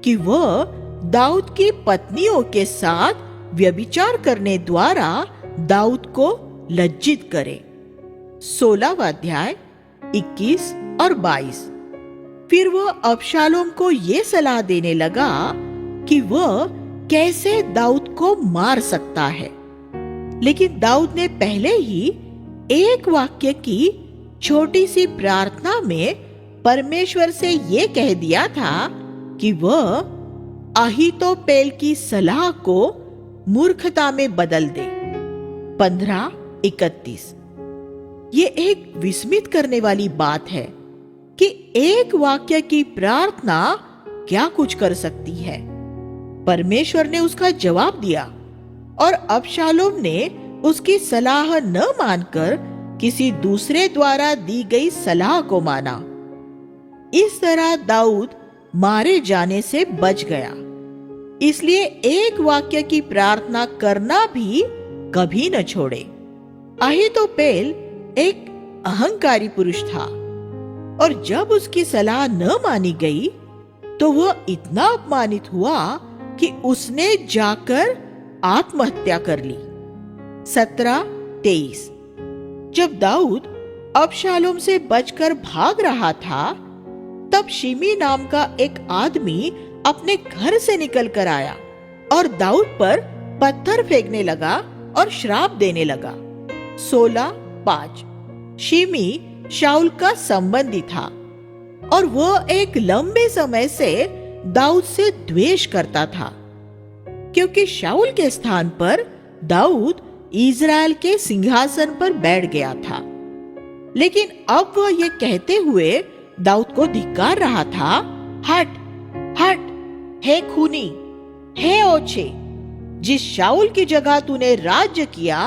कि वह दाऊद की पत्नियों के साथ व्यभिचार करने द्वारा दाऊद को लज्जित करे। 16वां अध्याय 21 और 22। फिर वह अबशालोम को यह सलाह देने लगा कि वह कैसे दाऊद को मार सकता है। लेकिन दाऊद ने पहले ही एक वाक्य की छोटी सी प्रार्थना में परमेश्वर से यह कह दिया था कि वह अहीतोपेल की सलाह को मूर्खता में बदल दे। 15:31। ये एक विस्मित करने वाली बात है कि एक वाक्य की प्रार्थना क्या कुछ कर सकती है। परमेश्वर ने उसका जवाब दिया और अबशालोम ने उसकी सलाह न मानकर किसी दूसरे द्वारा दी गई सलाह को माना। इस तरह दाऊद मारे जाने से बच गया। इसलिए एक वाक्य की प्रार्थना करना भी कभी न छोड़े। अहीतोपेल एक अहंकारी पुरुष था और जब उसकी सलाह न मानी गई तो वह इतना अपमानित हुआ कि उसने जाकर आत्महत्या कर ली। 17:23। जब दाऊद अबशालोम से बचकर भाग रहा था, तब शिमी नाम का एक आदमी अपने घर से निकल कर आया और दाऊद पर पत्थर फेंकने लगा और श्राप देने लगा। 16:5। शिमी शाऊल का संबंधी था और वह एक लंबे समय से दाऊद से द्वेष करता था, क्योंकि शाऊल के स्थान पर दाऊद इज़राइल के सिंहासन पर बैठ गया था। लेकिन अब वह यह कहते हुए दाऊद को धिक्कार रहा था, हट हट हे खूनी, हे ओछे, जिस शाऊल की जगह तूने राज्य किया,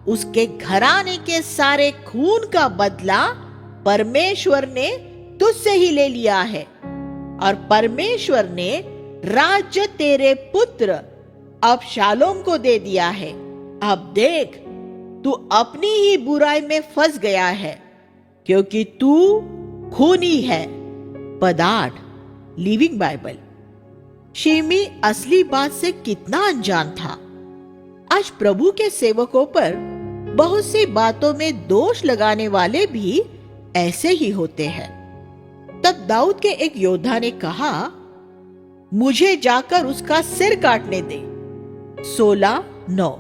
उसके घराने के सारे खून का बदला परमेश्वर ने तुझसे ही ले लिया है और परमेश्वर ने राज्य तेरे पुत्र अबशालोम को दे दिया है। अब देख, तू अपनी ही बुराई में फंस गया है, क्योंकि तू खूनी है। पद 8 लिविंग बाइबल। शिमी असली बात से कितना अनजान था। आज प्रभु के सेवकों पर बहुत सी बातों में दोष लगाने वाले भी ऐसे ही होते हैं। तब दाऊद के एक योद्धा ने कहा, मुझे जाकर उसका सिर काटने दे। 16:9।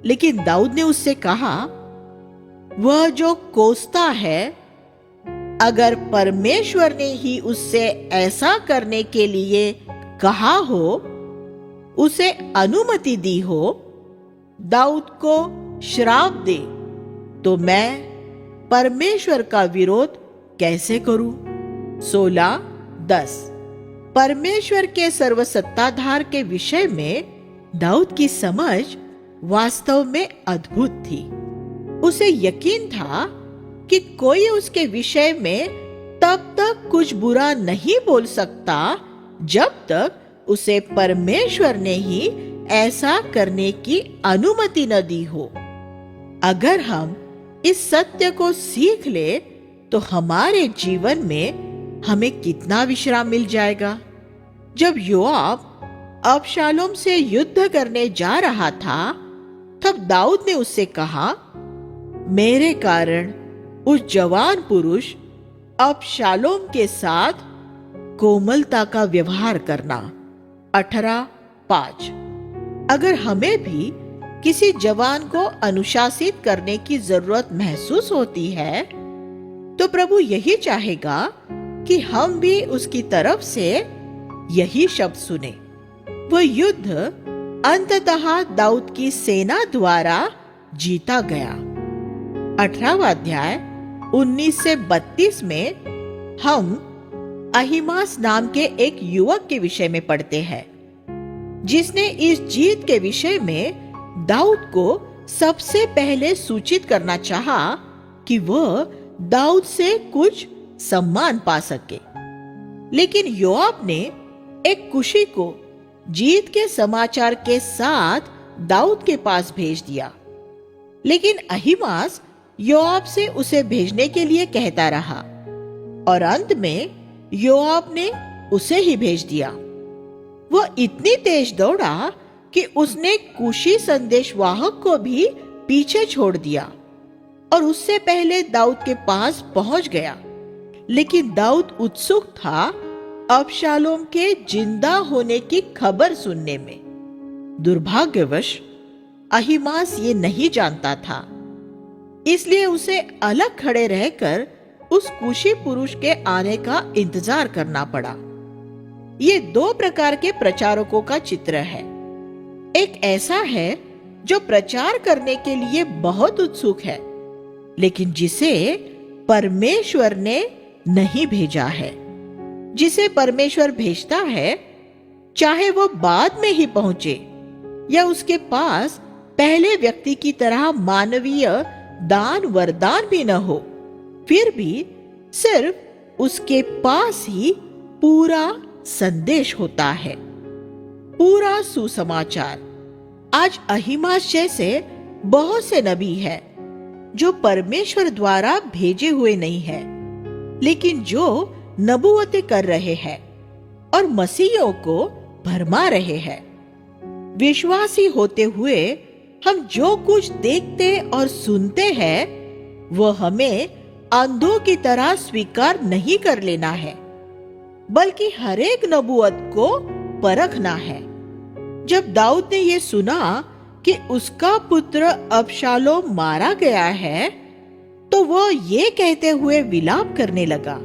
लेकिन दाऊद ने उससे कहा, वह जो कोसता है, अगर परमेश्वर ने ही उससे ऐसा करने के लिए कहा हो, उसे अनुमति दी हो, दाऊद को श्राप दे, तो मैं परमेश्वर का विरोध कैसे करूं? 16:10। परमेश्वर के सर्वसत्ताधार के विषय में दाऊद की समझ वास्तव में अद्भुत थी। उसे यकीन था कि कोई उसके विषय में तब तक कुछ बुरा नहीं बोल सकता जब तक उसे परमेश्वर ने ही ऐसा करने की अनुमति न दी हो। अगर हम इस सत्य को सीख ले तो हमारे जीवन में हमें कितना विश्राम मिल जाएगा। जब योआब अबशालोम से युद्ध करने जा रहा था, तब दाऊद ने उससे कहा, मेरे कारण उस जवान पुरुष अबशालोम के साथ कोमलता का व्यवहार करना। 18:5। अगर हमें भी किसी जवान को अनुशासित करने की जरूरत महसूस होती है, तो प्रभु यही चाहेगा कि हम भी उसकी तरफ से यही शब्द सुने। वह युद्ध अंततः दाऊद की सेना द्वारा जीता गया। 18वां अध्याय 19 से 32 में हम अहीमास नाम के एक युवक के विषय में पढ़ते हैं, जिसने इस जीत के विषय में दाऊद को सबसे पहले सूचित करना चाहा कि वह दाऊद से कुछ सम्मान पा सके। लेकिन योआब ने एक कुशी को जीत के समाचार के साथ दाऊद के पास भेज दिया। लेकिन अहीमास योआब से उसे भेजने के लिए कहता रहा और अंत में योआब ने उसे ही भेज दिया। वह इतनी तेज दौड़ा कि उसने कुशी संदेशवाहक को भी पीछे छोड़ दिया और उससे पहले दाऊद के पास पहुंच गया। लेकिन दाऊद उत्सुक था अबशालोम के जिंदा होने की खबर सुनने में। दुर्भाग्यवश अहीमास ये नहीं जानता था, इसलिए उसे अलग खड़े रहकर उस कुशी पुरुष के आने का इंतजार करना पड़ा। ये दो प्रकार के प्रचारकों का चित्र है। एक ऐसा है जो प्रचार करने के लिए बहुत उत्सुक है, लेकिन जिसे परमेश्वर ने नहीं भेजा है। जिसे परमेश्वर भेजता है, चाहे वो बाद में ही पहुंचे या उसके पास पहले व्यक्ति की तरह मानवीय दान वरदान भी न हो, फिर भी सिर्फ उसके पास ही पूरा संदेश होता है, पूरा सुसमाचार। आज अहीमास जैसे बहुत से नबी हैं जो परमेश्वर द्वारा भेजे हुए नहीं हैं, लेकिन जो नबूवतें कर रहे हैं और मसीहियों को भरमा रहे हैं। विश्वासी होते हुए हम जो कुछ देखते और सुनते हैं, वह हमें अंधों की तरह स्वीकार नहीं कर लेना है, बल्कि हर एक नबूवत को परखना है। जब दाऊद ने यह सुना कि उसका पुत्र अबशालोम मारा गया है, तो वह ये कहते हुए विलाप करने लगा,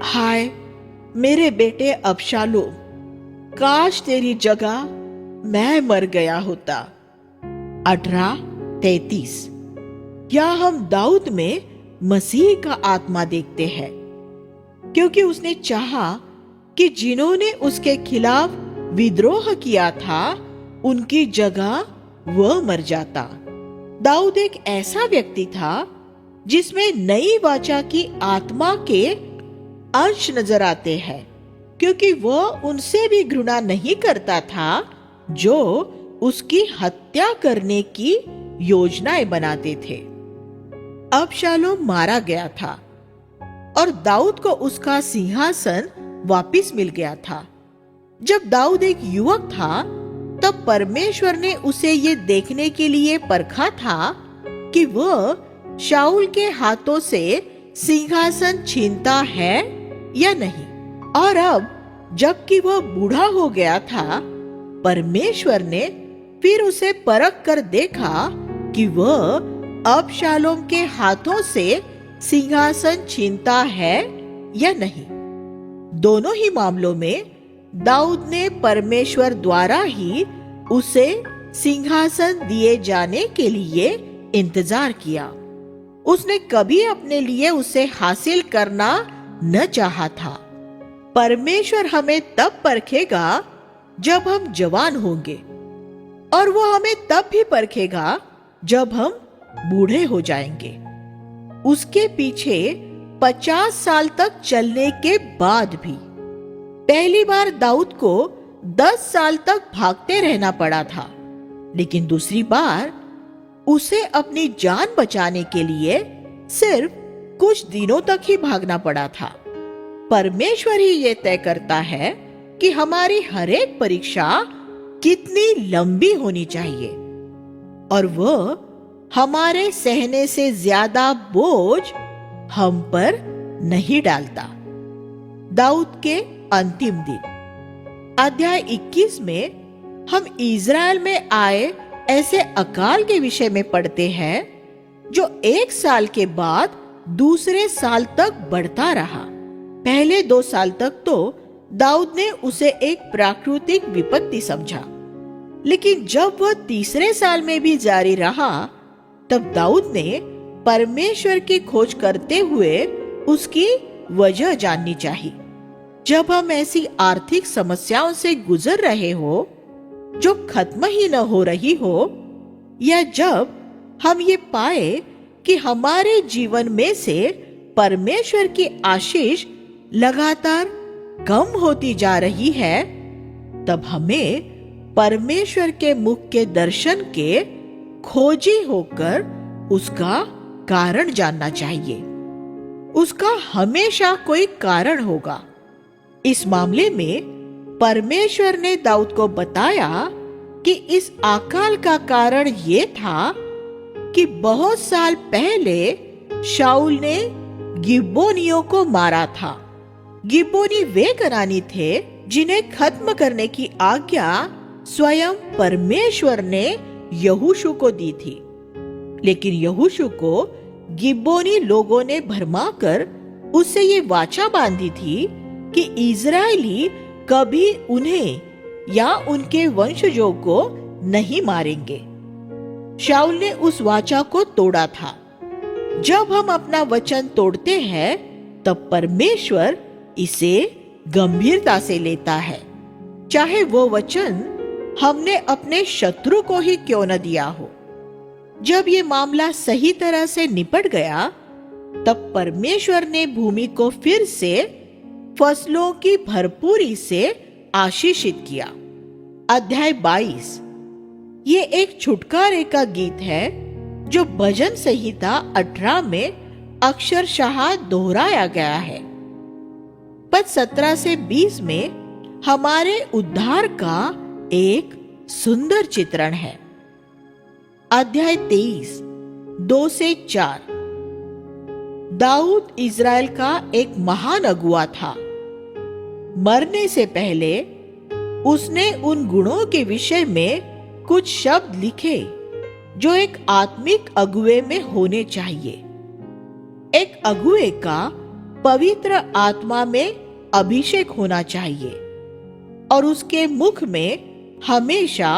हाय मेरे बेटे अबशालोम, काश तेरी जगह मैं मर गया होता। 18:33। क्या हम दाऊद में मसीह का आत्मा देखते हैं, क्योंकि उसने चाहा कि जिन्होंने उसके खिलाफ विद्रोह किया था उनकी जगह वह मर जाता। दाऊद एक ऐसा व्यक्ति था जिसमें नई वाचा की आत्मा के अंश नजर आते हैं, क्योंकि वह उनसे भी घृणा नहीं करता था जो उसकी हत्या करने की योजनाएं बनाते थे। अबशालोम मारा गया था और दाऊद को उसका सिंहासन वापिस मिल गया था। जब दाऊद एक युवक था, तब परमेश्वर ने उसे ये देखने के लिए परखा था कि वह शाऊल के हाथों से सिंहासन छीनता है या नहीं। और अब जबकि वह बूढ़ा हो गया था, परमेश्वर ने फिर उसे परख कर देखा कि वह अबशालोम के हाथों से सिंहासन छीनता है या नहीं। दोनों ही मामलों में दाऊद ने परमेश्वर द्वारा ही उसे सिंहासन दिए जाने के लिए इंतजार किया। उसने कभी अपने लिए उसे हासिल करना न चाहा था। परमेश्वर हमें तब परखेगा जब हम जवान होंगे, और वो हमें तब भी परखेगा जब हम बूढ़े हो जाएंगे। उसके पीछे 50 साल तक चलने के बाद भी पहली बार दाऊद को 10 साल तक भागते रहना पड़ा था, लेकिन दूसरी बार उसे अपनी जान बचाने के लिए सिर्फ कुछ दिनों तक ही भागना पड़ा था। परमेश्वर ही ये तय करता है कि हमारी हर एक परीक्षा कितनी लंबी होनी चाहिए, और वह हमारे सहने से ज्यादा बोझ हम पर नहीं डालता। दाऊद के अंतिम दिन। अध्याय 21 में हम इज़राइल में आए ऐसे अकाल के विषय में पढ़ते हैं जो 1 साल के बाद दूसरे साल तक बढ़ता रहा। पहले 2 साल तक तो दाऊद ने उसे एक प्राकृतिक विपत्ति समझा, लेकिन जब वह तीसरे साल में भी जारी रहा, तब दाऊद ने परमेश्वर की खोज करते हुए उसकी वजह जाननी चाहिए। जब हम ऐसी आर्थिक समस्याओं से गुजर रहे हो जो खत्म ही न हो रही हो, या जब हम ये पाए कि हमारे जीवन में से परमेश्वर की आशीष लगातार कम होती जा रही है, तब हमें परमेश्वर के मुख के दर्शन के खोजी होकर उसका कारण जानना चाहिए। उसका हमेशा कोई कारण होगा। इस मामले में परमेश्वर ने दाऊद को बताया कि इस अकाल का कारण ये था कि बहुत साल पहले शाऊल ने गिब्बोनियों को मारा था। गिब्बोनी वे कनानी थे जिन्हें खत्म करने की आज्ञा स्वयं परमेश्वर ने यहोशू को दी थी, लेकिन यहोशू को गिब्बोनी लोगों ने भरमाकर उससे ये वाचा बांधी थी कि इजरायली कभी उन्हें या उनके वंशजों को नहीं मारेंगे। शाऊल ने उस वाचा को तोड़ा था। जब हम अपना वचन तोड़ते हैं, तब परमेश्वर इसे गंभीरता से लेता है, चाहे वो वचन हमने अपने शत्रु को ही क्यों न दिया हो। जब ये मामला सही तरह से निपट गया, तब परमेश्वर ने भूमि को फिर से फसलों की भरपूरी से आशीषित किया। अध्याय 22 ये एक छुटकारे का गीत है जो भजन संहिता 18 में अक्षरशः दोहराया गया है। पद 17 से 20 में हमारे उद्धार का एक सुंदर चित्रण है। अध्याय 23 2 से 4 दाऊद इज़राइल का एक महान अगुआ था। मरने से पहले उसने उन गुणों के विषय में कुछ शब्द लिखे जो एक आत्मिक अगुए में होने चाहिए। एक अगुए का पवित्र आत्मा में अभिषेक होना चाहिए और उसके मुख में हमेशा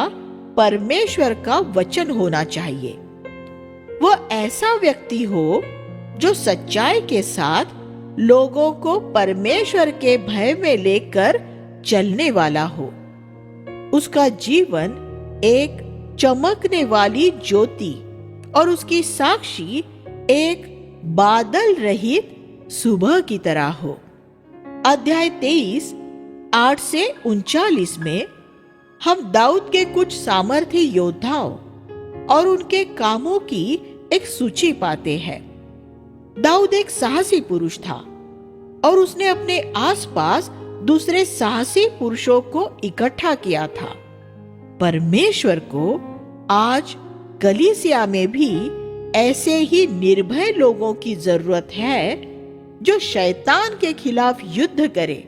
परमेश्वर का वचन होना चाहिए। वह ऐसा व्यक्ति हो जो सच्चाई के साथ लोगों को परमेश्वर के भय में लेकर चलने वाला हो। उसका जीवन एक चमकने वाली ज्योति और उसकी साक्षी एक बादल रहित सुबह की तरह हो। अध्याय 23 8 से 39 में हम दाऊद के कुछ सामर्थी योद्धाओं और उनके कामों की एक सूची पाते हैं। दाऊद एक साहसी पुरुष था और उसने अपने आसपास दूसरे साहसी पुरुषों को इकट्ठा किया था। परमेश्वर को आज कलीसिया में भी ऐसे ही निर्भय लोगों की जरूरत है जो शैतान के खिलाफ युद्ध करे,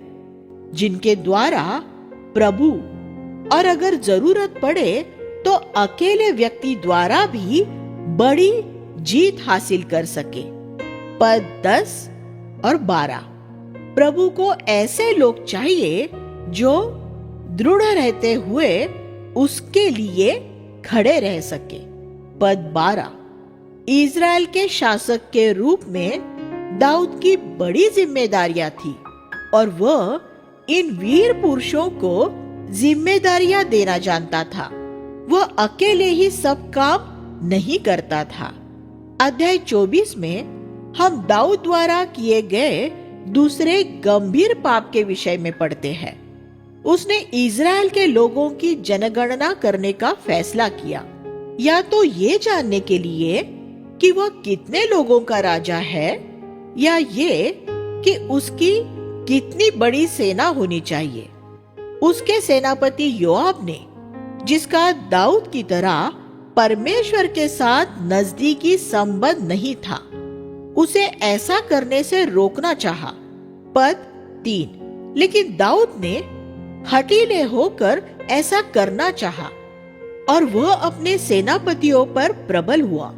जिनके द्वारा प्रभु और अगर जरूरत पड़े तो अकेले व्यक्ति द्वारा भी बड़ी जीत हासिल कर सके। पद 10 और 12 प्रभु को ऐसे लोग चाहिए जो दृढ़ रहते हुए उसके लिए खड़े रह सके। पद 12 इज़राइल के शासक के रूप में दाऊद की बड़ी जिम्मेदारियां थी और वह इन वीर पुरुषों को जिम्मेदारियां देना जानता था। वह अकेले ही सब काम नहीं करता था। अध्याय 24 में हम दाऊद द्वारा किए गए दूसरे गंभीर पाप के विषय में पढ़ते हैं। उसने इज़राइल के लोगों की जनगणना करने का फैसला किया, या तो ये जानने के लिए कि वह कितने लोगों का राजा है, या ये कि उसकी कितनी बड़ी सेना होनी चाहिए। उसके सेनापति योआब ने, जिसका दाऊद की तरह परमेश्वर के साथ नजदीकी संबंध नहीं था, उसे ऐसा करने से रोकना चाहा। पद 3 लेकिन दाऊद ने हठीले होकर ऐसा करना चाहा और वह अपने सेनापतियों पर प्रबल हुआ।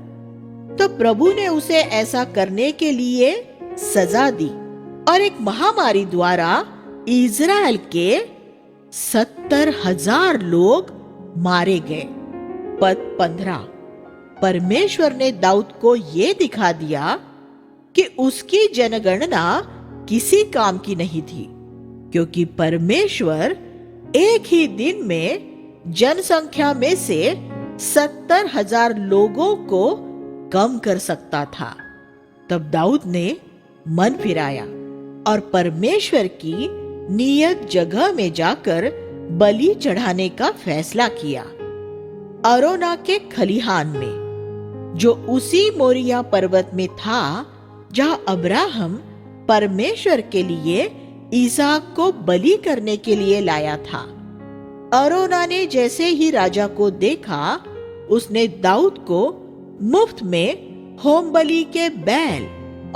तो प्रभु ने उसे ऐसा करने के लिए सजा दी और एक महामारी द्वारा इज़राइल के 70,000 लोग मारे गए। पद 15 परमेश्वर ने दाऊद को यह दिखा दिया कि उसकी जनगणना किसी काम की नहीं थी, क्योंकि परमेश्वर एक ही दिन में जनसंख्या में से 70,000 लोगों को कम कर सकता था। तब दाऊद ने मन फिराया और परमेश्वर की नियत जगह में जाकर बलि चढ़ाने का फैसला किया, अरोना के खलिहान में, जो उसी मोरिया पर्वत में था जहां अब्राहम परमेश्वर के लिए इसहाक को बलि करने के लिए लाया था। अरोना ने जैसे ही राजा को देखा, उसने दाऊद को मुफ्त में होम बलि के बैल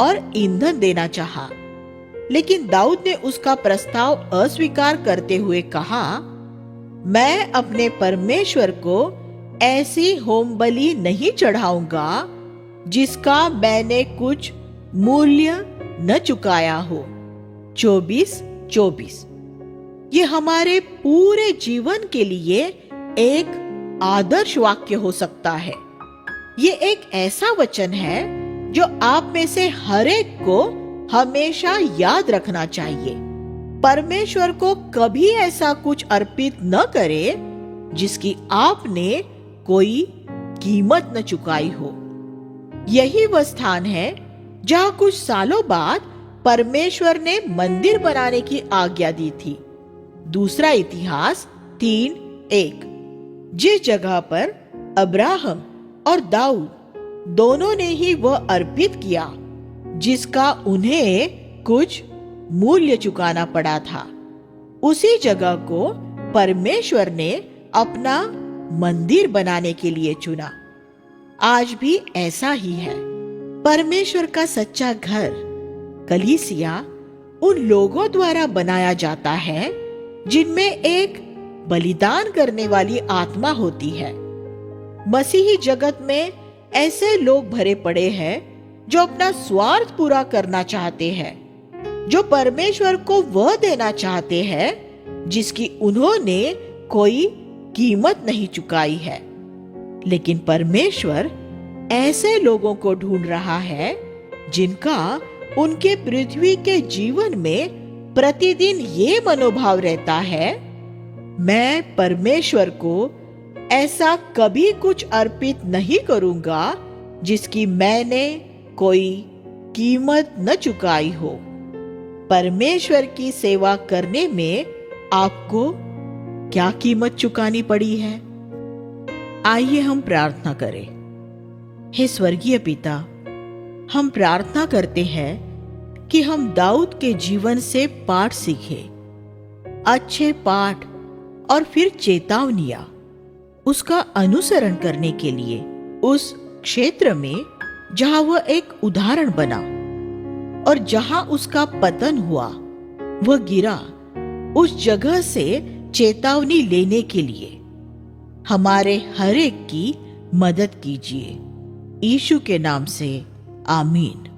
और ईंधन देना चाहा, लेकिन दाऊद ने उसका प्रस्ताव अस्वीकार करते हुए कहा, मैं अपने परमेश्वर को ऐसी होम बलि नहीं चढ़ाऊंगा जिसका मैंने कुछ मूल्य न चुकाया हो। 24:24। ये हमारे पूरे जीवन के लिए एक आदर्श वाक्य हो सकता है। ये एक ऐसा वचन है जो आप में से हर एक को हमेशा याद रखना चाहिए। परमेश्वर को कभी ऐसा कुछ अर्पित न करे जिसकी आपने कोई कीमत न चुकाई हो। यही वह स्थान है जहां कुछ सालों बाद परमेश्वर ने मंदिर बनाने की आज्ञा दी थी। दूसरा इतिहास 3:1। जिस जगह पर अब्राहम और दाऊद दोनों ने ही वह अर्पित किया जिसका उन्हें कुछ मूल्य चुकाना पड़ा था, उसी जगह को परमेश्वर ने अपना मंदिर बनाने के लिए चुना। आज भी ऐसा ही है। परमेश्वर का सच्चा घर, कलीसिया, उन लोगों द्वारा बनाया जाता है जिनमें एक बलिदान करने वाली आत्मा होती है। मसीही जगत में ऐसे लोग भरे पड़े हैं जो अपना स्वार्थ पूरा करना चाहते हैं, जो परमेश्वर को वह देना चाहते हैं जिसकी उन्होंने कोई कीमत नहीं चुकाई है। लेकिन परमेश्वर ऐसे लोगों को ढूंढ रहा है जिनका उनके पृथ्वी के जीवन में प्रतिदिन ये मनोभाव रहता है, मैं परमेश्वर को ऐसा कभी कुछ अर्पित नहीं करूंगा जिसकी मैंने कोई कीमत न चुकाई हो। परमेश्वर की सेवा करने में आपको क्या कीमत चुकानी पड़ी है? आइए हम प्रार्थना करें। हे स्वर्गीय पिता, हम प्रार्थना करते हैं कि हम दाऊद के जीवन से पाठ सीखें, अच्छे पाठ और फिर चेतावनियां उसका अनुसरण करने के लिए उस क्षेत्र में जहां वह एक उदाहरण बना और जहां उसका पतन हुआ, वह गिरा, उस जगह से चेतावनी लेने के लिए हमारे हर एक की मदद कीजिए। यीशु के नाम से आमीन।